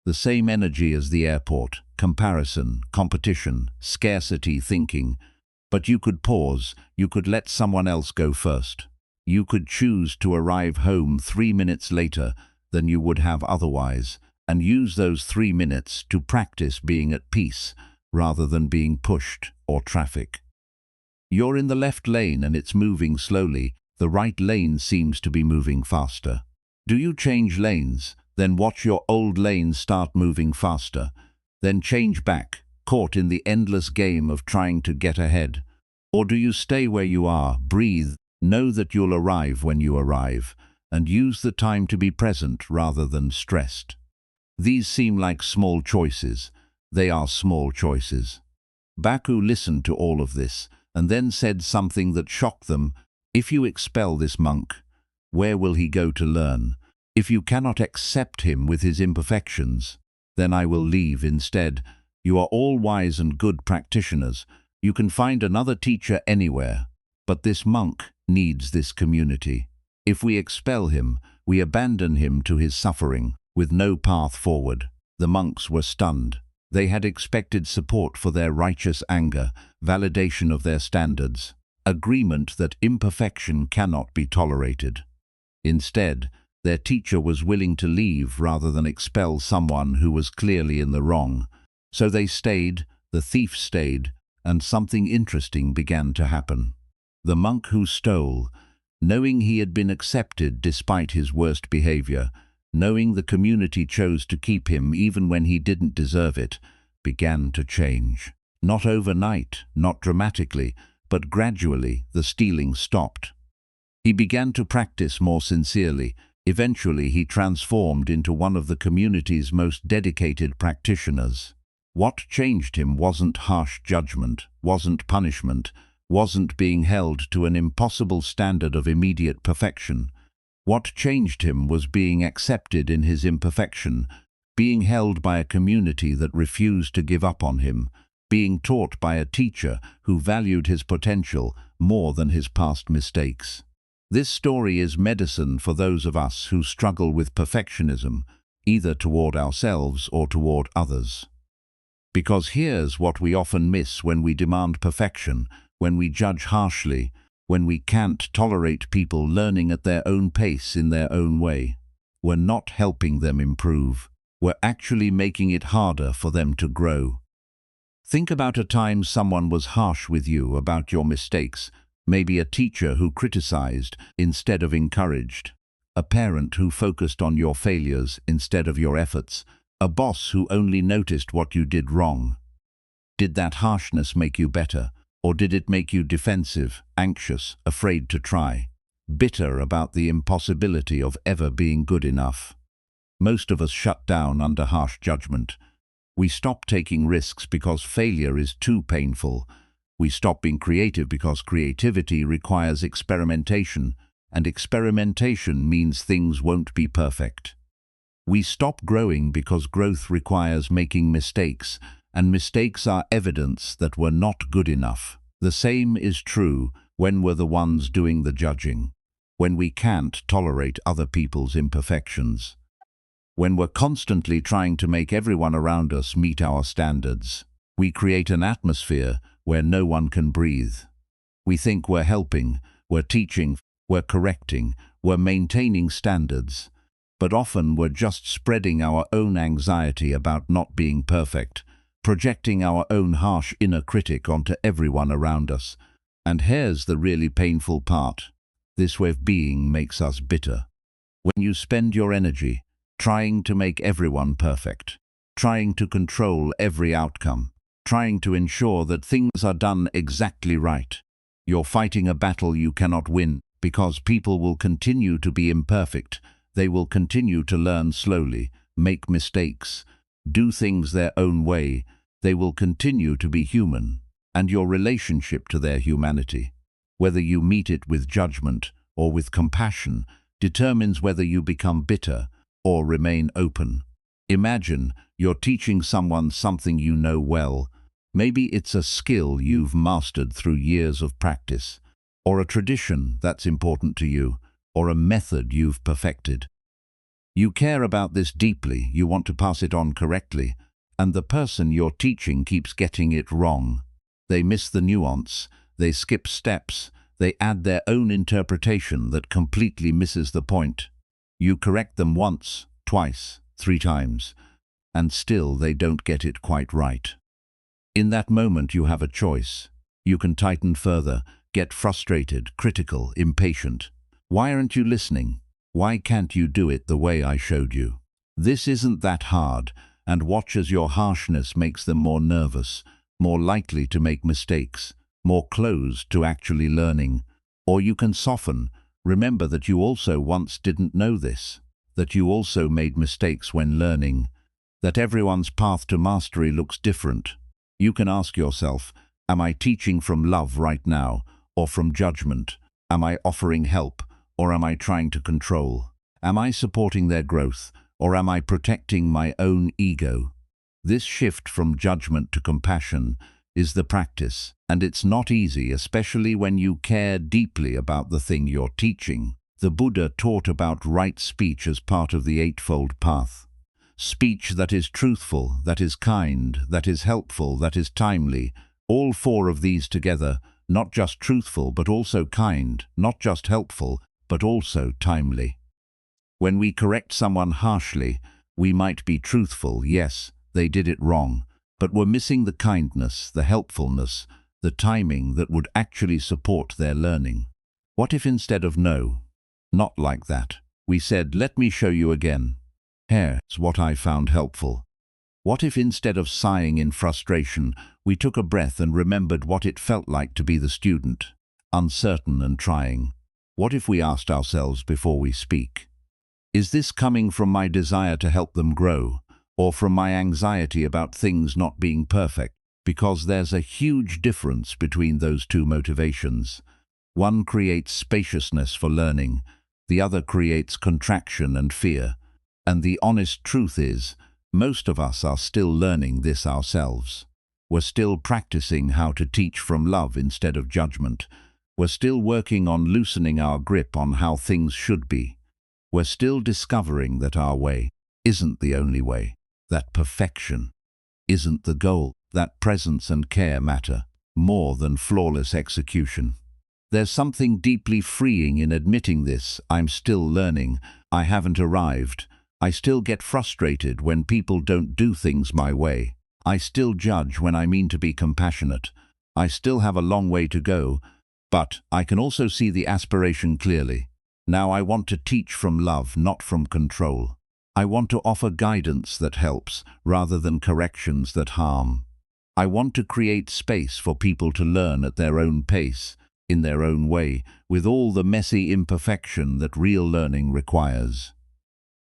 The same energy as the airport, comparison, competition, scarcity thinking. But you could pause, you could let someone else go first. You could choose to arrive home 3 minutes later than you would have otherwise, and use those 3 minutes to practice being at peace rather than being pushed or traffic. You're in the left lane and it's moving slowly. The right lane seems to be moving faster. Do you change lanes? Then watch your old lane start moving faster. Then change back, caught in the endless game of trying to get ahead. Or do you stay where you are, breathe, know that you'll arrive when you arrive, and use the time to be present rather than stressed? These seem like small choices. They are small choices. Baku listened to all of this, and then said something that shocked them. If you expel this monk, where will he go to learn? If you cannot accept him with his imperfections, then I will leave instead. You are all wise and good practitioners. You can find another teacher anywhere. But this monk needs this community. If we expel him, we abandon him to his suffering, with no path forward. The monks were stunned. They had expected support for their righteous anger, validation of their standards, agreement that imperfection cannot be tolerated. Instead, their teacher was willing to leave rather than expel someone who was clearly in the wrong. So they stayed, the thief stayed, and something interesting began to happen. The monk who stole, knowing he had been accepted despite his worst behavior, knowing the community chose to keep him even when he didn't deserve it, began to change. Not overnight, not dramatically, but gradually the stealing stopped. He began to practice more sincerely. Eventually, he transformed into one of the community's most dedicated practitioners. What changed him wasn't harsh judgment, wasn't punishment, wasn't being held to an impossible standard of immediate perfection. What changed him was being accepted in his imperfection, being held by a community that refused to give up on him, being taught by a teacher who valued his potential more than his past mistakes. This story is medicine for those of us who struggle with perfectionism, either toward ourselves or toward others. Because here's what we often miss when we demand perfection, when we judge harshly, when we can't tolerate people learning at their own pace in their own way. We're not helping them improve. We're actually making it harder for them to grow. Think about a time someone was harsh with you about your mistakes, maybe a teacher who criticized instead of encouraged, a parent who focused on your failures instead of your efforts, a boss who only noticed what you did wrong. Did that harshness make you better, or did it make you defensive, anxious, afraid to try, bitter about the impossibility of ever being good enough? Most of us shut down under harsh judgment. We stop taking risks because failure is too painful. We stop being creative because creativity requires experimentation, and experimentation means things won't be perfect. We stop growing because growth requires making mistakes, and mistakes are evidence that we're not good enough. The same is true when we're the ones doing the judging, when we can't tolerate other people's imperfections, when we're constantly trying to make everyone around us meet our standards. We create an atmosphere where no one can breathe. We think we're helping, we're teaching, we're correcting, we're maintaining standards. But often we're just spreading our own anxiety about not being perfect, projecting our own harsh inner critic onto everyone around us. And here's the really painful part. This way of being makes us bitter. When you spend your energy trying to make everyone perfect, trying to control every outcome, trying to ensure that things are done exactly right, you're fighting a battle you cannot win, because people will continue to be imperfect. They will continue to learn slowly, make mistakes, do things their own way. They will continue to be human, and your relationship to their humanity, whether you meet it with judgment or with compassion, determines whether you become bitter or remain open. Imagine you're teaching someone something you know well. Maybe it's a skill you've mastered through years of practice, or a tradition that's important to you, or a method you've perfected. You care about this deeply, you want to pass it on correctly, and the person you're teaching keeps getting it wrong. They miss the nuance, they skip steps, they add their own interpretation that completely misses the point. You correct them once, twice, 3 times, and still they don't get it quite right. In that moment you have a choice. You can tighten further, get frustrated, critical, impatient. Why aren't you listening? Why can't you do it the way I showed you? This isn't that hard, and watch as your harshness makes them more nervous, more likely to make mistakes, more closed to actually learning. Or you can soften. Remember that you also once didn't know this, that you also made mistakes when learning, that everyone's path to mastery looks different. You can ask yourself, am I teaching from love right now, or from judgment? Am I offering help, or am I trying to control? Am I supporting their growth, or am I protecting my own ego? This shift from judgment to compassion is the practice, and it's not easy, especially when you care deeply about the thing you're teaching. The Buddha taught about right speech as part of the Eightfold Path. Speech that is truthful, that is kind, that is helpful, that is timely. All 4 of these together, not just truthful but also kind, not just helpful but also timely. When we correct someone harshly, we might be truthful, yes, they did it wrong, but we're missing the kindness, the helpfulness, the timing that would actually support their learning. What if instead of no, not like that, we said, let me show you again. Here's what I found helpful. What if instead of sighing in frustration, we took a breath and remembered what it felt like to be the student, uncertain and trying? What if we asked ourselves before we speak, is this coming from my desire to help them grow, or from my anxiety about things not being perfect? Because there's a huge difference between those 2 motivations. One creates spaciousness for learning, the other creates contraction and fear. And the honest truth is, most of us are still learning this ourselves. We're still practicing how to teach from love instead of judgment. We're still working on loosening our grip on how things should be. We're still discovering that our way isn't the only way, that perfection isn't the goal, that presence and care matter more than flawless execution. There's something deeply freeing in admitting this. I'm still learning. I haven't arrived. I still get frustrated when people don't do things my way. I still judge when I mean to be compassionate. I still have a long way to go, but I can also see the aspiration clearly. Now I want to teach from love, not from control. I want to offer guidance that helps, rather than corrections that harm. I want to create space for people to learn at their own pace, in their own way, with all the messy imperfection that real learning requires.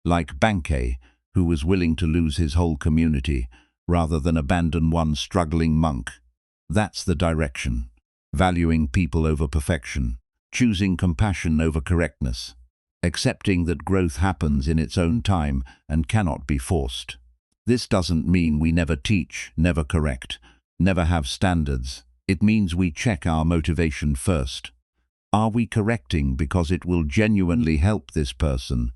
Like Bankei, who was willing to lose his whole community, rather than abandon one struggling monk. That's the direction. Valuing people over perfection, choosing compassion over correctness, accepting that growth happens in its own time and cannot be forced. This doesn't mean we never teach, never correct, never have standards. It means we check our motivation first. Are we correcting because it will genuinely help this person,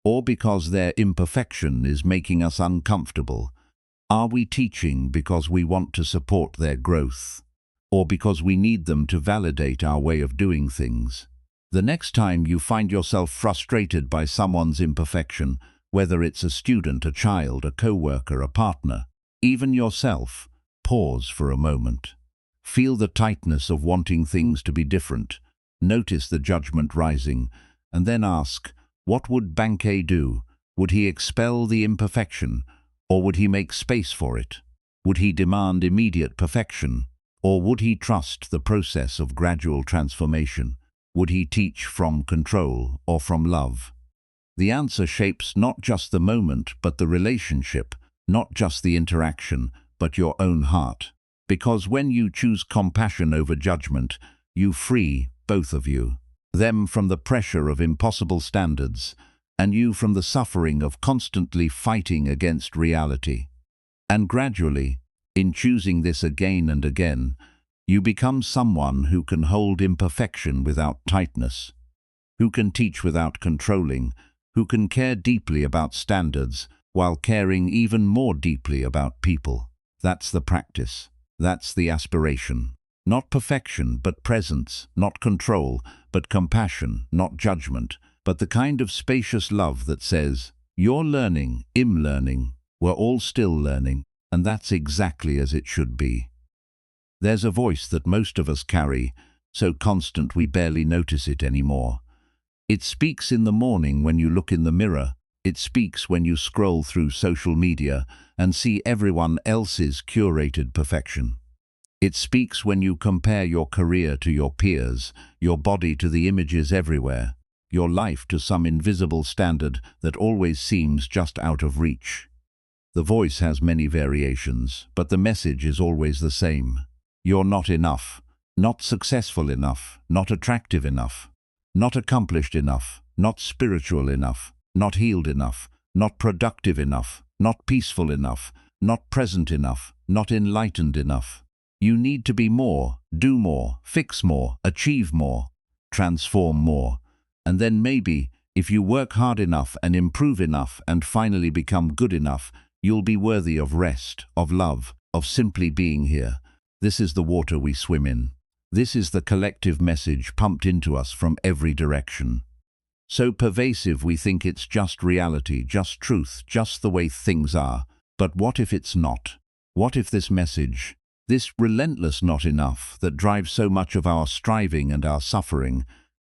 or because their imperfection is making us uncomfortable? Are we teaching because we want to support their growth, or because we need them to validate our way of doing things? The next time you find yourself frustrated by someone's imperfection, whether it's a student, a child, a co-worker, a partner, even yourself, pause for a moment. Feel the tightness of wanting things to be different. Notice the judgment rising, and then ask, what would Bankei do? Would he expel the imperfection, or would he make space for it? Would he demand immediate perfection, or would he trust the process of gradual transformation? Would he teach from control or from love? The answer shapes not just the moment, but the relationship, not just the interaction, but your own heart. Because when you choose compassion over judgment, you free, both of you, them from the pressure of impossible standards, and you from the suffering of constantly fighting against reality. And gradually, in choosing this again and again, you become someone who can hold imperfection without tightness, who can teach without controlling, who can care deeply about standards while caring even more deeply about people. That's the practice. That's the aspiration. Not perfection, but presence. Not control, but compassion. Not judgment, but the kind of spacious love that says, you're learning, I'm learning, we're all still learning, and that's exactly as it should be. There's a voice that most of us carry, so constant we barely notice it anymore. It speaks in the morning when you look in the mirror. It speaks when you scroll through social media and see everyone else's curated perfection. It speaks when you compare your career to your peers, your body to the images everywhere, your life to some invisible standard that always seems just out of reach. The voice has many variations, but the message is always the same. You're not enough, not successful enough, not attractive enough, not accomplished enough, not spiritual enough, not healed enough, not productive enough, not peaceful enough, not present enough, not enlightened enough. You need to be more, do more, fix more, achieve more, transform more. And then maybe, if you work hard enough and improve enough and finally become good enough, you'll be worthy of rest, of love, of simply being here. This is the water we swim in. This is the collective message pumped into us from every direction. So pervasive we think it's just reality, just truth, just the way things are. But what if it's not? What if this message, this relentless not enough that drives so much of our striving and our suffering,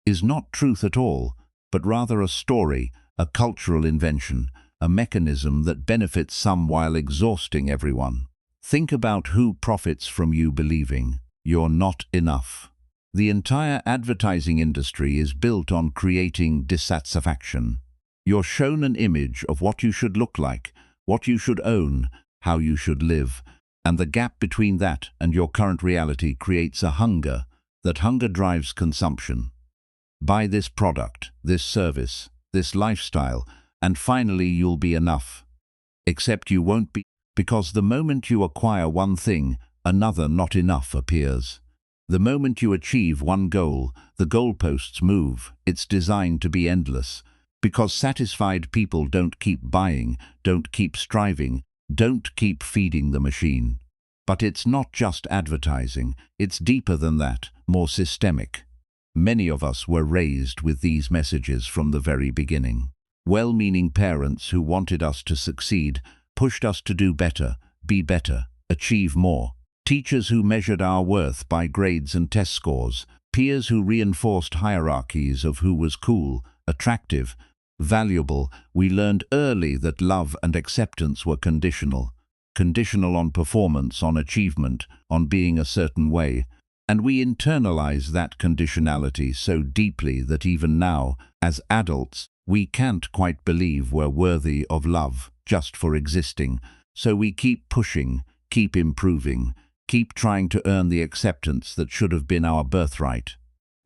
is not truth at all, but rather a story, a cultural invention, a mechanism that benefits some while exhausting everyone? Think about who profits from you believing you're not enough. The entire advertising industry is built on creating dissatisfaction. You're shown an image of what you should look like, what you should own, how you should live, and the gap between that and your current reality creates a hunger. That hunger drives consumption. Buy this product, this service, this lifestyle, and finally you'll be enough. Except you won't be, because the moment you acquire one thing, another not enough appears. The moment you achieve one goal, the goalposts move. It's designed to be endless. Because satisfied people don't keep buying, don't keep striving, don't keep feeding the machine. But it's not just advertising, it's deeper than that, more systemic. Many of us were raised with these messages from the very beginning. Well-meaning parents who wanted us to succeed, pushed us to do better, be better, achieve more. Teachers who measured our worth by grades and test scores. Peers who reinforced hierarchies of who was cool, attractive, valuable. We learned early that love and acceptance were conditional. Conditional on performance, on achievement, on being a certain way. And we internalize that conditionality so deeply that even now, as adults, we can't quite believe we're worthy of love just for existing. So we keep pushing, keep improving, keep trying to earn the acceptance that should have been our birthright.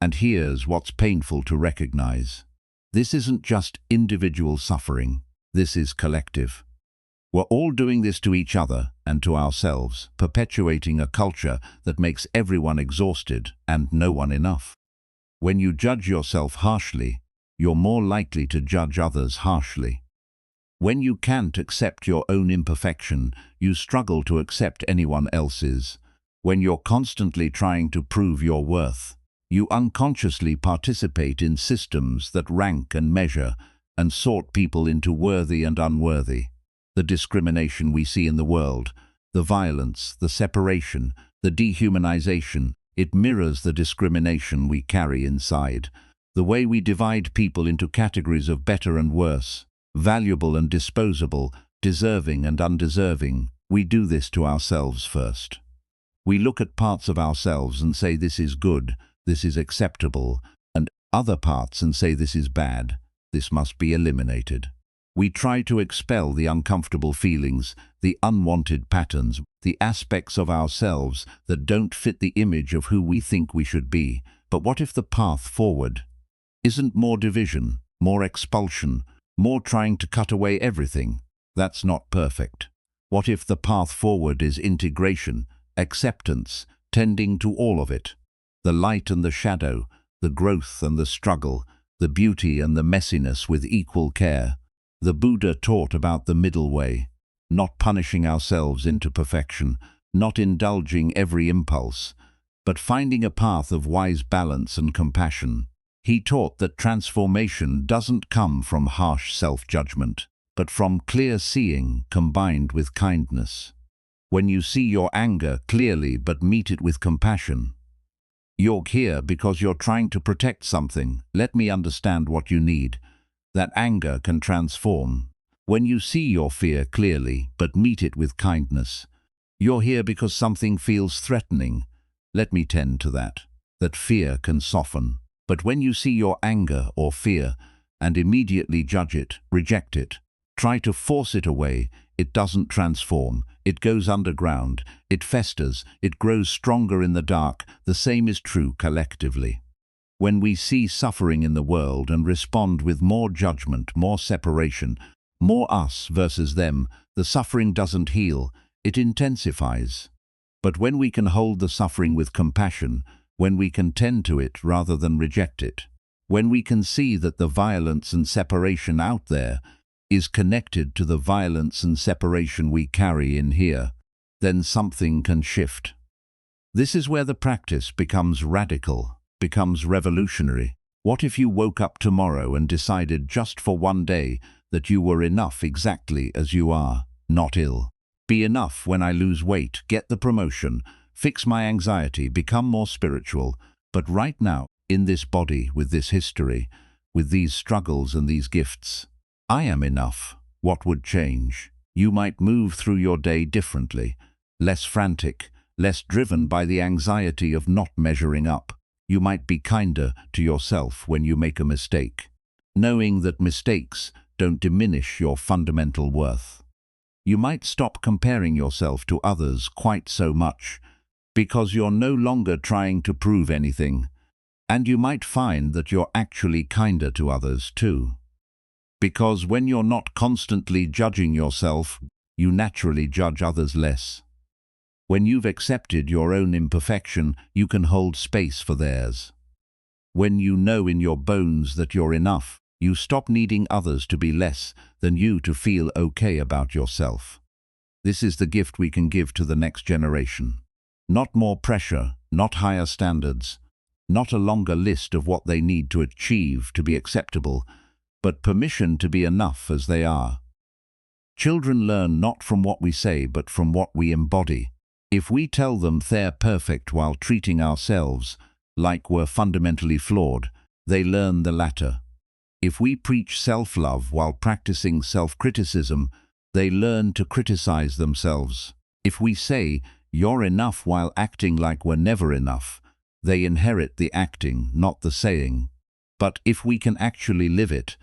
And here's what's painful to recognize. This isn't just individual suffering, this is collective. We're all doing this to each other and to ourselves, perpetuating a culture that makes everyone exhausted and no one enough. When you judge yourself harshly, you're more likely to judge others harshly. When you can't accept your own imperfection, you struggle to accept anyone else's. When you're constantly trying to prove your worth, you unconsciously participate in systems that rank and measure and sort people into worthy and unworthy. The discrimination we see in the world, the violence, the separation, the dehumanization, it mirrors the discrimination we carry inside. The way we divide people into categories of better and worse, valuable and disposable, deserving and undeserving, we do this to ourselves first. We look at parts of ourselves and say this is good, this is acceptable, and other parts and say this is bad, this must be eliminated. We try to expel the uncomfortable feelings, the unwanted patterns, the aspects of ourselves that don't fit the image of who we think we should be. But what if the path forward isn't more division, more expulsion, more trying to cut away everything? That's not perfect. What if the path forward is integration, acceptance, tending to all of it? The light and the shadow, the growth and the struggle, the beauty and the messiness with equal care. The Buddha taught about the middle way, not punishing ourselves into perfection, not indulging every impulse, but finding a path of wise balance and compassion. He taught that transformation doesn't come from harsh self-judgment, but from clear seeing combined with kindness. When you see your anger clearly but meet it with compassion, you're here because you're trying to protect something. Let me understand what you need. That anger can transform. When you see your fear clearly but meet it with kindness, you're here because something feels threatening. Let me tend to that. That fear can soften. But when you see your anger or fear and immediately judge it, reject it, try to force it away, it doesn't transform. It goes underground. It festers. It grows stronger in the dark. The same is true collectively. When we see suffering in the world and respond with more judgment, more separation, more us versus them, the suffering doesn't heal, it intensifies. But when we can hold the suffering with compassion, when we can tend to it rather than reject it, when we can see that the violence and separation out there is connected to the violence and separation we carry in here, then something can shift. This is where the practice becomes radical, becomes revolutionary. What if you woke up tomorrow and decided just for one day that you were enough exactly as you are, not ill? Be enough when I lose weight, get the promotion, fix my anxiety, become more spiritual. But right now, in this body, with this history, with these struggles and these gifts, I am enough. What would change? You might move through your day differently, less frantic, less driven by the anxiety of not measuring up. You might be kinder to yourself when you make a mistake, knowing that mistakes don't diminish your fundamental worth. You might stop comparing yourself to others quite so much, because you're no longer trying to prove anything, and you might find that you're actually kinder to others too. Because when you're not constantly judging yourself, you naturally judge others less. When you've accepted your own imperfection, you can hold space for theirs. When you know in your bones that you're enough, you stop needing others to be less than you to feel okay about yourself. This is the gift we can give to the next generation. Not more pressure, not higher standards, not a longer list of what they need to achieve to be acceptable, but permission to be enough as they are. Children learn not from what we say, but from what we embody. If we tell them they're perfect while treating ourselves like we're fundamentally flawed, they learn the latter. If we preach self-love while practicing self-criticism, they learn to criticize themselves. If we say, "You're enough," while acting like we're never enough, they inherit the acting, not the saying. But if we can actually live it,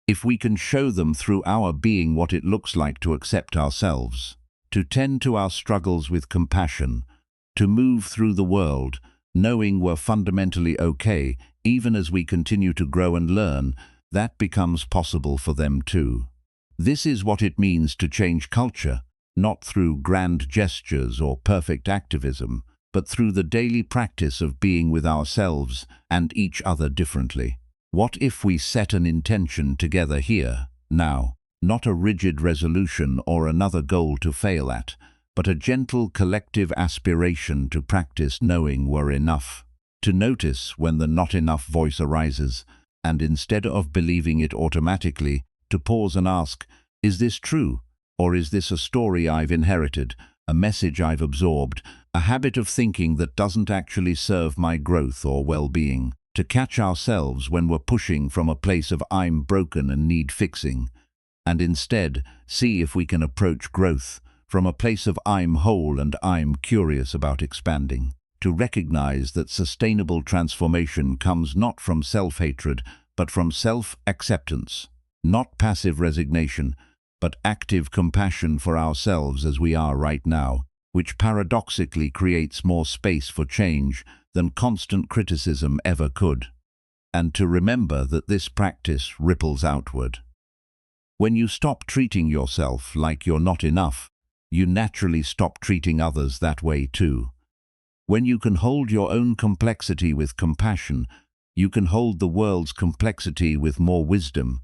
if we can show them through our being what it looks like to accept ourselves, to tend to our struggles with compassion, to move through the world, knowing we're fundamentally okay, even as we continue to grow and learn, that becomes possible for them too. This is what it means to change culture, not through grand gestures or perfect activism, but through the daily practice of being with ourselves and each other differently. What if we set an intention together here, now? Not a rigid resolution or another goal to fail at, but a gentle collective aspiration to practice knowing we're enough. To notice when the not enough voice arises, and instead of believing it automatically, to pause and ask, is this true? Or is this a story I've inherited, a message I've absorbed, a habit of thinking that doesn't actually serve my growth or well-being? To catch ourselves when we're pushing from a place of "I'm broken and need fixing," and instead see if we can approach growth from a place of "I'm whole and I'm curious about expanding." To recognize that sustainable transformation comes not from self-hatred, but from self-acceptance. Not passive resignation, but active compassion for ourselves as we are right now, which paradoxically creates more space for change than constant criticism ever could. And to remember that this practice ripples outward. When you stop treating yourself like you're not enough, you naturally stop treating others that way too. When you can hold your own complexity with compassion, you can hold the world's complexity with more wisdom.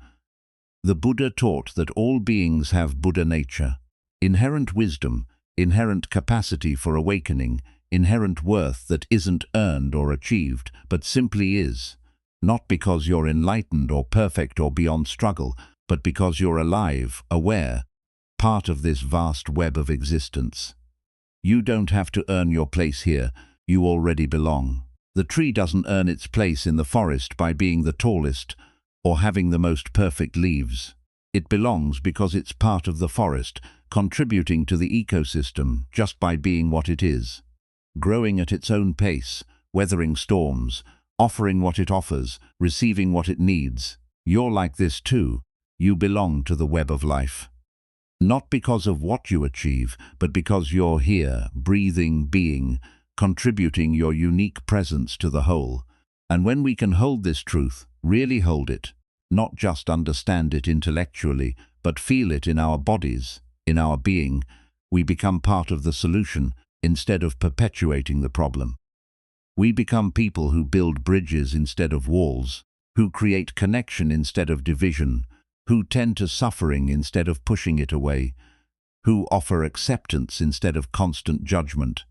The Buddha taught that all beings have Buddha nature, inherent wisdom, inherent capacity for awakening, inherent worth that isn't earned or achieved, but simply is. Not because you're enlightened or perfect or beyond struggle, but because you're alive, aware, part of this vast web of existence. You don't have to earn your place here, you already belong. The tree doesn't earn its place in the forest by being the tallest or having the most perfect leaves. It belongs because it's part of the forest, contributing to the ecosystem just by being what it is. Growing at its own pace, weathering storms, offering what it offers, receiving what it needs. You're like this too. You belong to the web of life. Not because of what you achieve, but because you're here, breathing, being, contributing your unique presence to the whole. And when we can hold this truth, really hold it, not just understand it intellectually, but feel it in our bodies, in our being, we become part of the solution instead of perpetuating the problem. We become people who build bridges instead of walls, who create connection instead of division, who tend to suffering instead of pushing it away, who offer acceptance instead of constant judgment.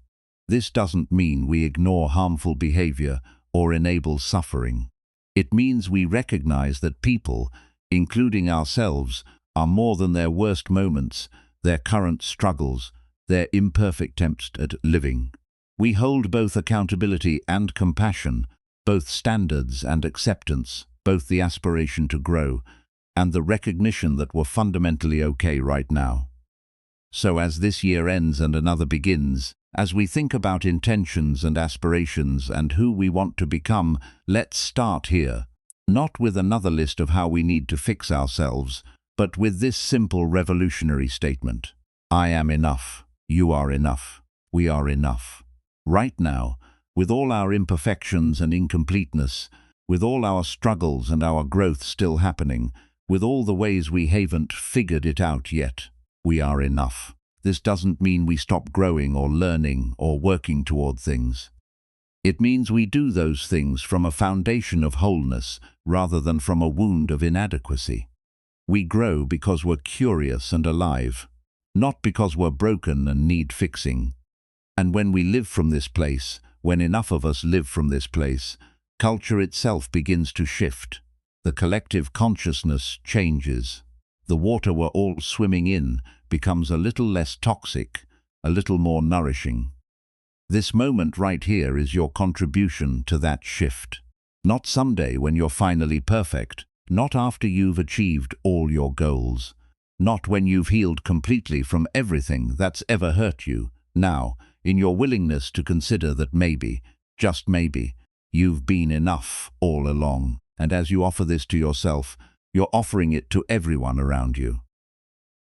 This doesn't mean we ignore harmful behavior or enable suffering. It means we recognize that people, including ourselves, are more than their worst moments, their current struggles, their imperfect attempts at living. We hold both accountability and compassion, both standards and acceptance, both the aspiration to grow, and the recognition that we're fundamentally okay right now. So as this year ends and another begins, as we think about intentions and aspirations and who we want to become, let's start here. Not with another list of how we need to fix ourselves, but with this simple revolutionary statement. I am enough. You are enough. We are enough. Right now, with all our imperfections and incompleteness, with all our struggles and our growth still happening, with all the ways we haven't figured it out yet, we are enough. this doesn't mean we stop growing or learning or working toward things. It means we do those things from a foundation of wholeness rather than from a wound of inadequacy. We grow because we're curious and alive, not because we're broken and need fixing. And when we live from this place, when enough of us live from this place, culture itself begins to shift. The collective consciousness changes. The water we're all swimming in becomes a little less toxic, a little more nourishing. This moment right here is your contribution to that shift. Not someday when you're finally perfect, not after you've achieved all your goals, not when you've healed completely from everything that's ever hurt you. Now, in your willingness to consider that maybe, just maybe, you've been enough all along. And as you offer this to yourself, you're offering it to everyone around you.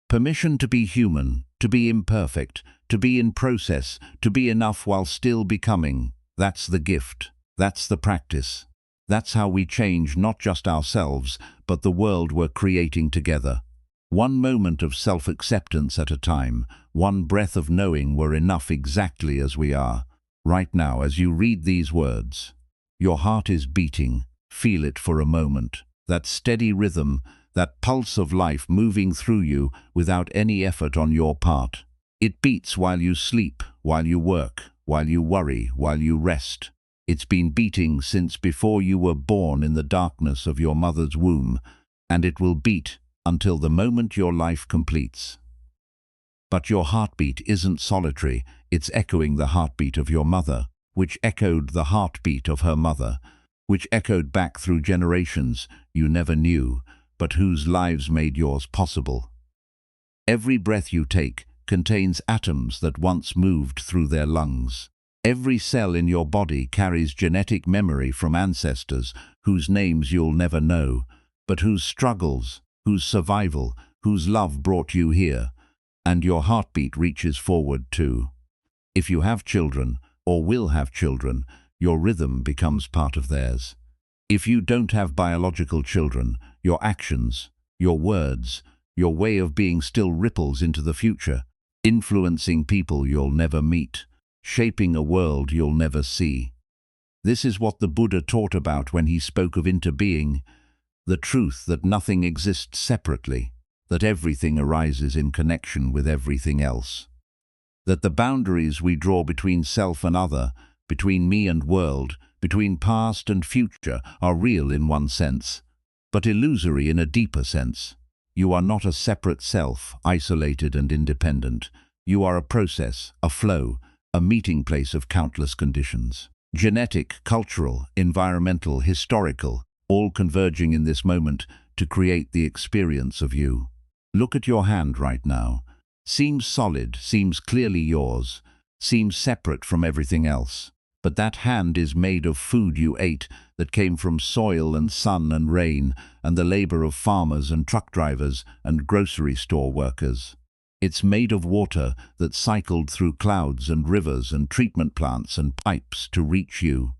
Permission to be human, to be imperfect, to be in process, to be enough while still becoming. That's the gift. That's the practice. That's how we change not just ourselves, but the world we're creating together. One moment of self-acceptance at a time, one breath of knowing we're enough exactly as we are. Right now, as you read these words, your heart is beating. Feel it for a moment. That steady rhythm, that pulse of life moving through you without any effort on your part. It beats while you sleep, while you work, while you worry, while you rest. It's been beating since before you were born in the darkness of your mother's womb, and it will beat until the moment your life completes. But your heartbeat isn't solitary, it's echoing the heartbeat of your mother, which echoed the heartbeat of her mother, which echoed back through generations you never knew, but whose lives made yours possible. Every breath you take contains atoms that once moved through their lungs. Every cell in your body carries genetic memory from ancestors whose names you'll never know, but whose struggles, whose survival, whose love brought you here. And your heartbeat reaches forward too. If you have children, or will have children, your rhythm becomes part of theirs. If you don't have biological children, your actions, your words, your way of being still ripples into the future, influencing people you'll never meet, shaping a world you'll never see. This is what the Buddha taught about when he spoke of interbeing, the truth that nothing exists separately, that everything arises in connection with everything else, that the boundaries we draw between self and other, between me and world, between past and future, are real in one sense, but illusory in a deeper sense. You are not a separate self, isolated and independent. You are a process, a flow, a meeting place of countless conditions. Genetic, cultural, environmental, historical, all converging in this moment to create the experience of you. Look at your hand right now. Seems solid, seems clearly yours, seems separate from everything else. But that hand is made of food you ate that came from soil and sun and rain and the labor of farmers and truck drivers and grocery store workers. It's made of water that cycled through clouds and rivers and treatment plants and pipes to reach you.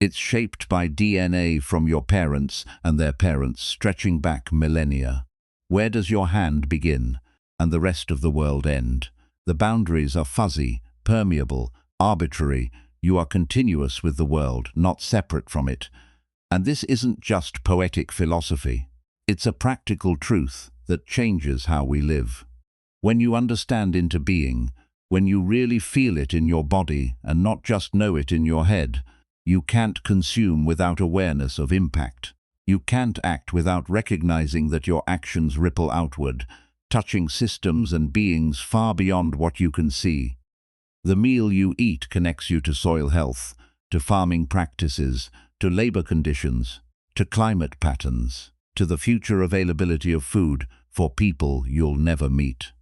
It's shaped by DNA from your parents and their parents stretching back millennia. Where does your hand begin and the rest of the world end? The boundaries are fuzzy, permeable, arbitrary. You are continuous with the world, not separate from it. And this isn't just poetic philosophy. It's a practical truth that changes how we live. When you understand interbeing, when you really feel it in your body and not just know it in your head, you can't consume without awareness of impact. You can't act without recognizing that your actions ripple outward, touching systems and beings far beyond what you can see. The meal you eat connects you to soil health, to farming practices, to labor conditions, to climate patterns, to the future availability of food for people you'll never meet.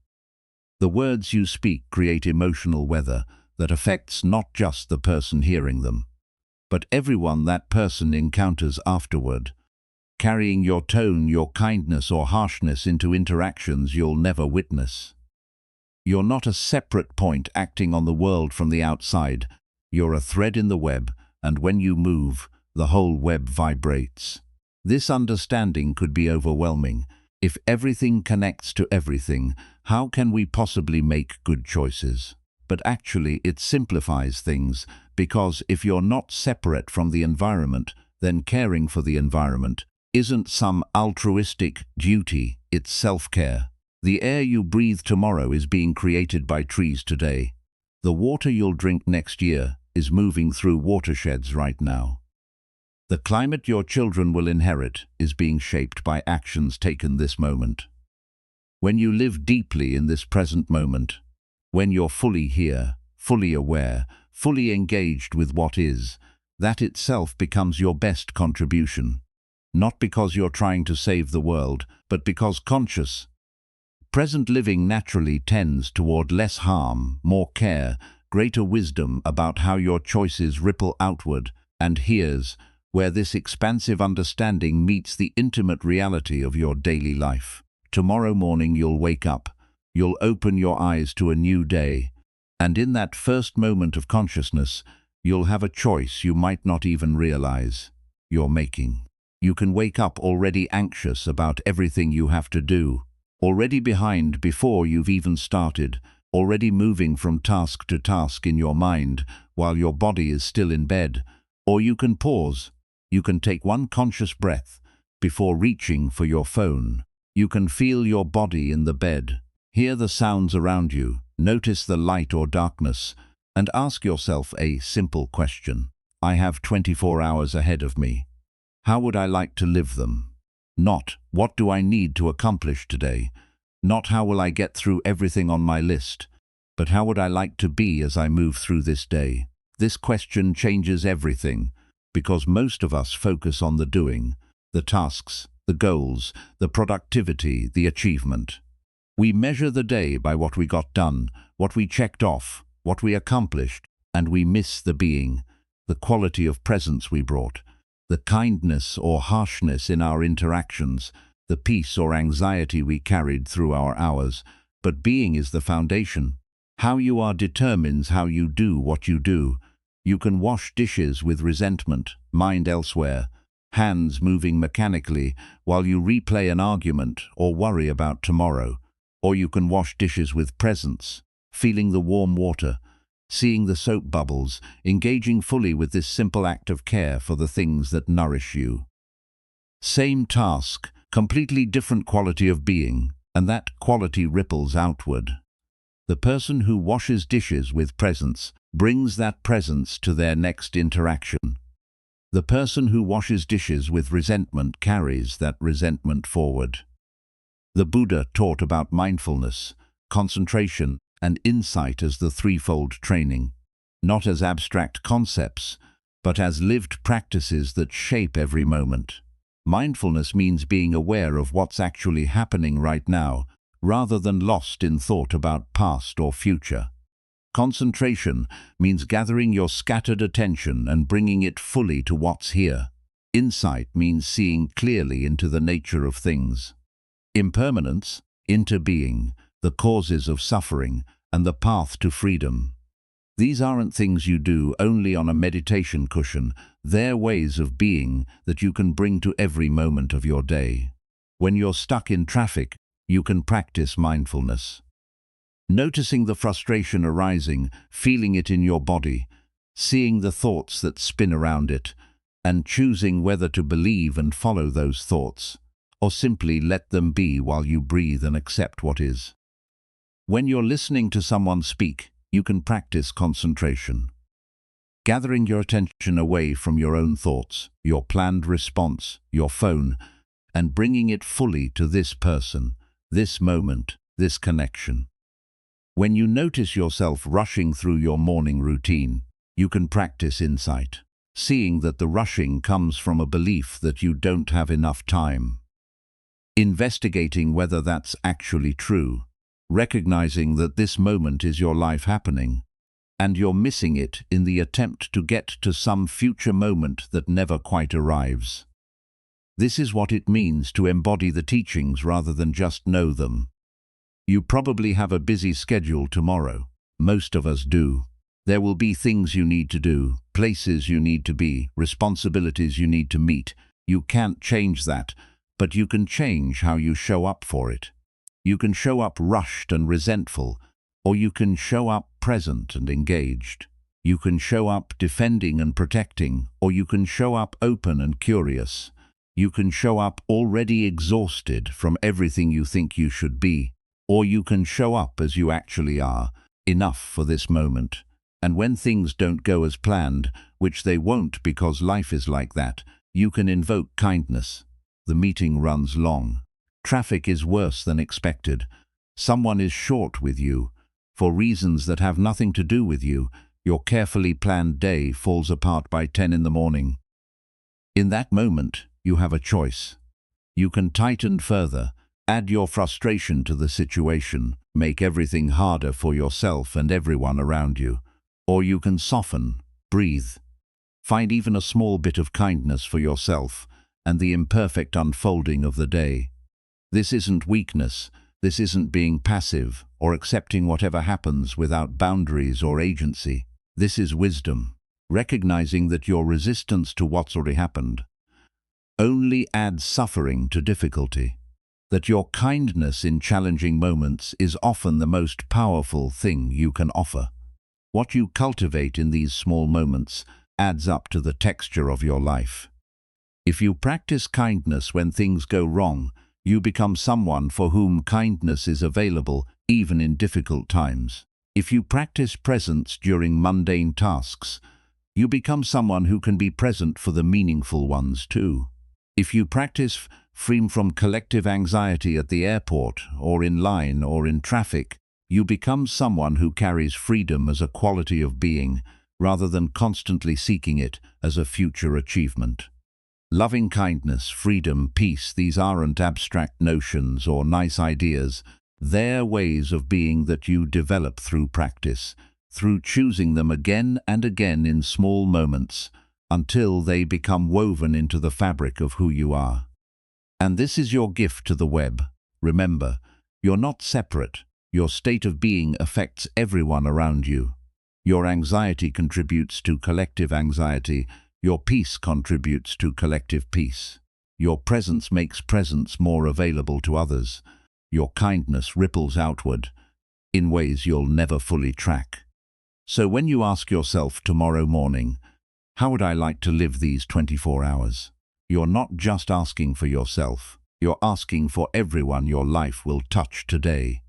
The words you speak create emotional weather that affects not just the person hearing them, but everyone that person encounters afterward, carrying your tone, your kindness or harshness into interactions you'll never witness. You're not a separate point acting on the world from the outside. You're a thread in the web, and when you move, the whole web vibrates. This understanding could be overwhelming, If everything connects to everything, how can we possibly make good choices? But actually, it simplifies things, because if you're not separate from the environment, then caring for the environment isn't some altruistic duty, it's self-care. The air you breathe tomorrow is being created by trees today. The water you'll drink next year is moving through watersheds right now. The climate your children will inherit is being shaped by actions taken this moment. When you live deeply in this present moment, when you're fully here, fully aware, fully engaged with what is, that itself becomes your best contribution. Not because you're trying to save the world, but because conscious, present living naturally tends toward less harm, more care, greater wisdom about how your choices ripple outward. And here's where this expansive understanding meets the intimate reality of your daily life. Tomorrow morning you'll wake up, you'll open your eyes to a new day, and in that first moment of consciousness, you'll have a choice you might not even realize you're making. You can wake up already anxious about everything you have to do, already behind before you've even started, already moving from task to task in your mind while your body is still in bed. Or you can pause. You can take one conscious breath before reaching for your phone. You can feel your body in the bed, hear the sounds around you, notice the light or darkness, and ask yourself a simple question. I have 24 hours ahead of me. How would I like to live them? Not, what do I need to accomplish today? Not, how will I get through everything on my list? But how would I like to be as I move through this day? This question changes everything, because most of us focus on the doing, the tasks, the goals, the productivity, the achievement. We measure the day by what we got done, what we checked off, what we accomplished, and we miss the being, the quality of presence we brought, the kindness or harshness in our interactions, the peace or anxiety we carried through our hours. But being is the foundation. How you are determines how you do what you do. You can wash dishes with resentment, mind elsewhere, hands moving mechanically while you replay an argument or worry about tomorrow. Or you can wash dishes with presence, feeling the warm water, seeing the soap bubbles, engaging fully with this simple act of care for the things that nourish you. Same task, completely different quality of being, and that quality ripples outward. The person who washes dishes with presence brings that presence to their next interaction. The person who washes dishes with resentment carries that resentment forward. The Buddha taught about mindfulness, concentration, and insight as the threefold training, not as abstract concepts, but as lived practices that shape every moment. Mindfulness means being aware of what's actually happening right now, rather than lost in thought about past or future. Concentration means gathering your scattered attention and bringing it fully to what's here. Insight means seeing clearly into the nature of things. Impermanence, interbeing, the causes of suffering, and the path to freedom. These aren't things you do only on a meditation cushion. They're ways of being that you can bring to every moment of your day. When you're stuck in traffic, you can practice mindfulness. Noticing the frustration arising, feeling it in your body, seeing the thoughts that spin around it, and choosing whether to believe and follow those thoughts, or simply let them be while you breathe and accept what is. When you're listening to someone speak, you can practice concentration. Gathering your attention away from your own thoughts, your planned response, your phone, and bringing it fully to this person, this moment, this connection. When you notice yourself rushing through your morning routine, you can practice insight, seeing that the rushing comes from a belief that you don't have enough time. Investigating whether that's actually true, recognizing that this moment is your life happening, and you're missing it in the attempt to get to some future moment that never quite arrives. This is what it means to embody the teachings rather than just know them. You probably have a busy schedule tomorrow. Most of us do. There will be things you need to do, places you need to be, responsibilities you need to meet. You can't change that, but you can change how you show up for it. You can show up rushed and resentful, or you can show up present and engaged. You can show up defending and protecting, or you can show up open and curious. You can show up already exhausted from everything you think you should be, or you can show up as you actually are, enough for this moment. And when things don't go as planned, which they won't because life is like that, you can invoke kindness. The meeting runs long. Traffic is worse than expected. Someone is short with you. For reasons that have nothing to do with you, your carefully planned day falls apart by 10 in the morning. In that moment, you have a choice. You can tighten further, add your frustration to the situation, make everything harder for yourself and everyone around you. Or you can soften, breathe, find even a small bit of kindness for yourself and the imperfect unfolding of the day. This isn't weakness, this isn't being passive or accepting whatever happens without boundaries or agency. This is wisdom, recognizing that your resistance to what's already happened only adds suffering to difficulty, that your kindness in challenging moments is often the most powerful thing you can offer. What you cultivate in these small moments adds up to the texture of your life. If you practice kindness when things go wrong, you become someone for whom kindness is available even in difficult times. If you practice presence during mundane tasks, you become someone who can be present for the meaningful ones too. If you practice freedom from collective anxiety at the airport or in line or in traffic, you become someone who carries freedom as a quality of being rather than constantly seeking it as a future achievement. Loving kindness, freedom, peace, these aren't abstract notions or nice ideas. They're ways of being that you develop through practice, through choosing them again and again in small moments, until they become woven into the fabric of who you are. And this is your gift to the web. Remember, you're not separate. Your state of being affects everyone around you. Your anxiety contributes to collective anxiety. Your peace contributes to collective peace. Your presence makes presence more available to others. Your kindness ripples outward in ways you'll never fully track. So when you ask yourself tomorrow morning, how would I like to live these 24 hours? You're not just asking for yourself. You're asking for everyone your life will touch today.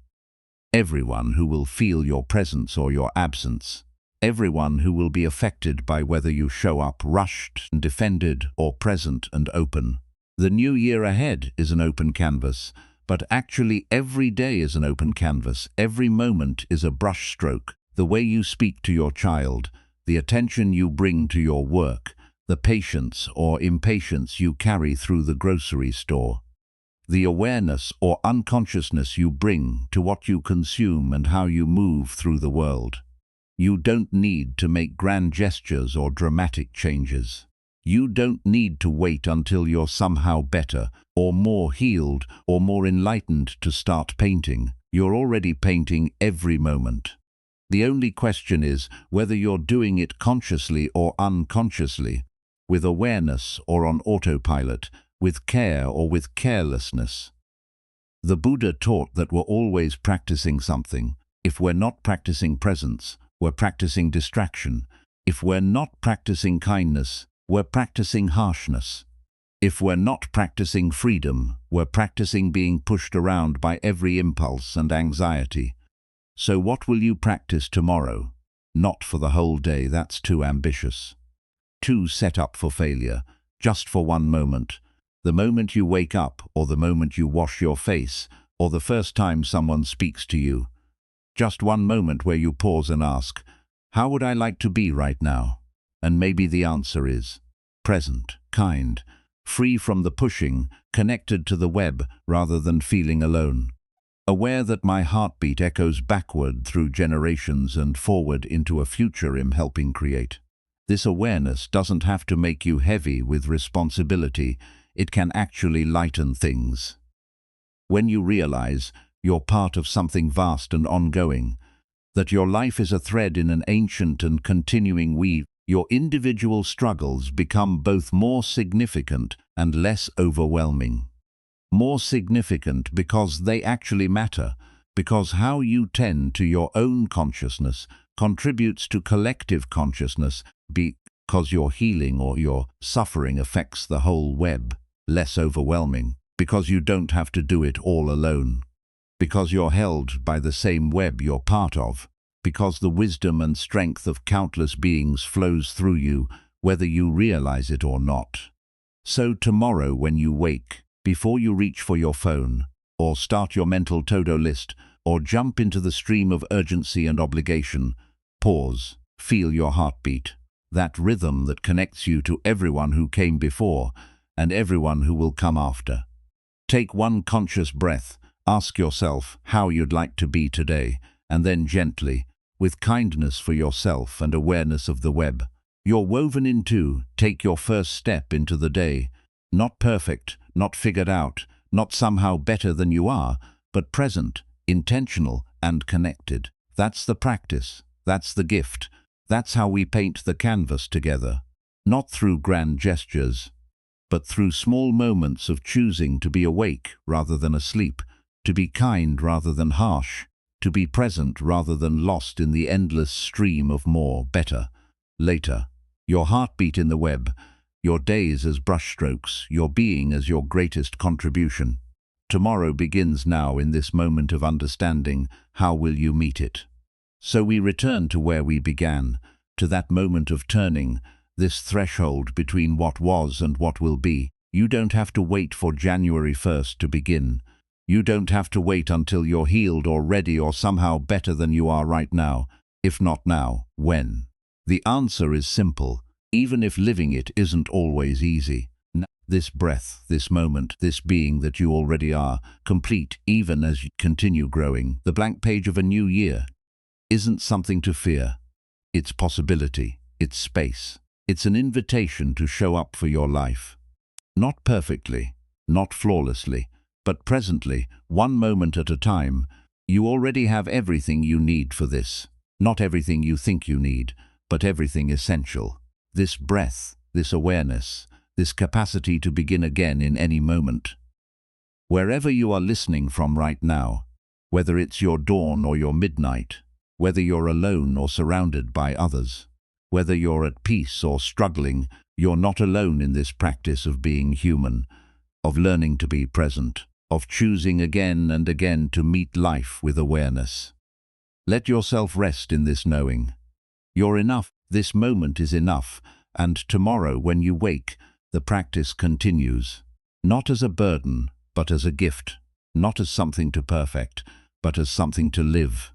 Everyone who will feel your presence or your absence. Everyone who will be affected by whether you show up rushed and defended or present and open. The new year ahead is an open canvas, but actually every day is an open canvas. Every moment is a brushstroke. The way you speak to your child, the attention you bring to your work, the patience or impatience you carry through the grocery store. The awareness or unconsciousness you bring to what you consume and how you move through the world. You don't need to make grand gestures or dramatic changes. You don't need to wait until you're somehow better, or more healed, or more enlightened to start painting. You're already painting every moment. The only question is whether you're doing it consciously or unconsciously, with awareness or on autopilot, with care or with carelessness. The Buddha taught that we're always practicing something. If we're not practicing presence, we're practicing distraction. If we're not practicing kindness, we're practicing harshness. If we're not practicing freedom, we're practicing being pushed around by every impulse and anxiety. So what will you practice tomorrow? Not for the whole day, that's too ambitious. Too set up for failure, just for one moment. The moment you wake up, or the moment you wash your face, or the first time someone speaks to you. Just one moment where you pause and ask, how would I like to be right now? And maybe the answer is present, kind, free from the pushing, connected to the web rather than feeling alone. Aware that my heartbeat echoes backward through generations and forward into a future I'm helping create. This awareness doesn't have to make you heavy with responsibility. It can actually lighten things. When you realize you're part of something vast and ongoing, that your life is a thread in an ancient and continuing weave, your individual struggles become both more significant and less overwhelming. more significant because they actually matter, because how you tend to your own consciousness contributes to collective consciousness, because your healing or your suffering affects the whole web, less overwhelming, because you don't have to do it all alone, because you're held by the same web you're part of, because the wisdom and strength of countless beings flows through you, whether you realize it or not. So tomorrow when you wake, before you reach for your phone, or start your mental to-do list, or jump into the stream of urgency and obligation, pause, feel your heartbeat, that rhythm that connects you to everyone who came before and everyone who will come after. Take one conscious breath, ask yourself how you'd like to be today, and then gently, with kindness for yourself and awareness of the web you're woven into, take your first step into the day. Not perfect, not figured out, not somehow better than you are, but present, intentional, and connected. That's the practice. That's the gift. That's how we paint the canvas together. Not through grand gestures, but through small moments of choosing to be awake rather than asleep, to be kind rather than harsh, to be present rather than lost in the endless stream of more, better, later. Your heartbeat in the web, your days as brushstrokes, your being as your greatest contribution. Tomorrow begins now in this moment of understanding. How will you meet it? So we return to where we began, to that moment of turning, this threshold between what was and what will be. You don't have to wait for January 1st to begin. You don't have to wait until you're healed or ready or somehow better than you are right now. If not now, when? The answer is simple, even if living it isn't always easy. This breath, this moment, this being that you already are, complete even as you continue growing, the blank page of a new year, isn't something to fear. It's possibility, it's space. It's an invitation to show up for your life. Not perfectly, not flawlessly, but presently, one moment at a time. You already have everything you need for this. Not everything you think you need, but everything essential. This breath, this awareness, this capacity to begin again in any moment. Wherever you are listening from right now, whether it's your dawn or your midnight, whether you're alone or surrounded by others, whether you're at peace or struggling, you're not alone in this practice of being human, of learning to be present, of choosing again and again to meet life with awareness. Let yourself rest in this knowing. You're enough, this moment is enough, and tomorrow when you wake, the practice continues. Not as a burden, but as a gift. Not as something to perfect, but as something to live.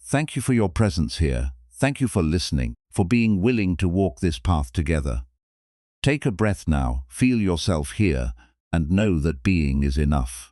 Thank you for your presence here. Thank you for listening, for being willing to walk this path together. Take a breath now, feel yourself here, and know that being is enough.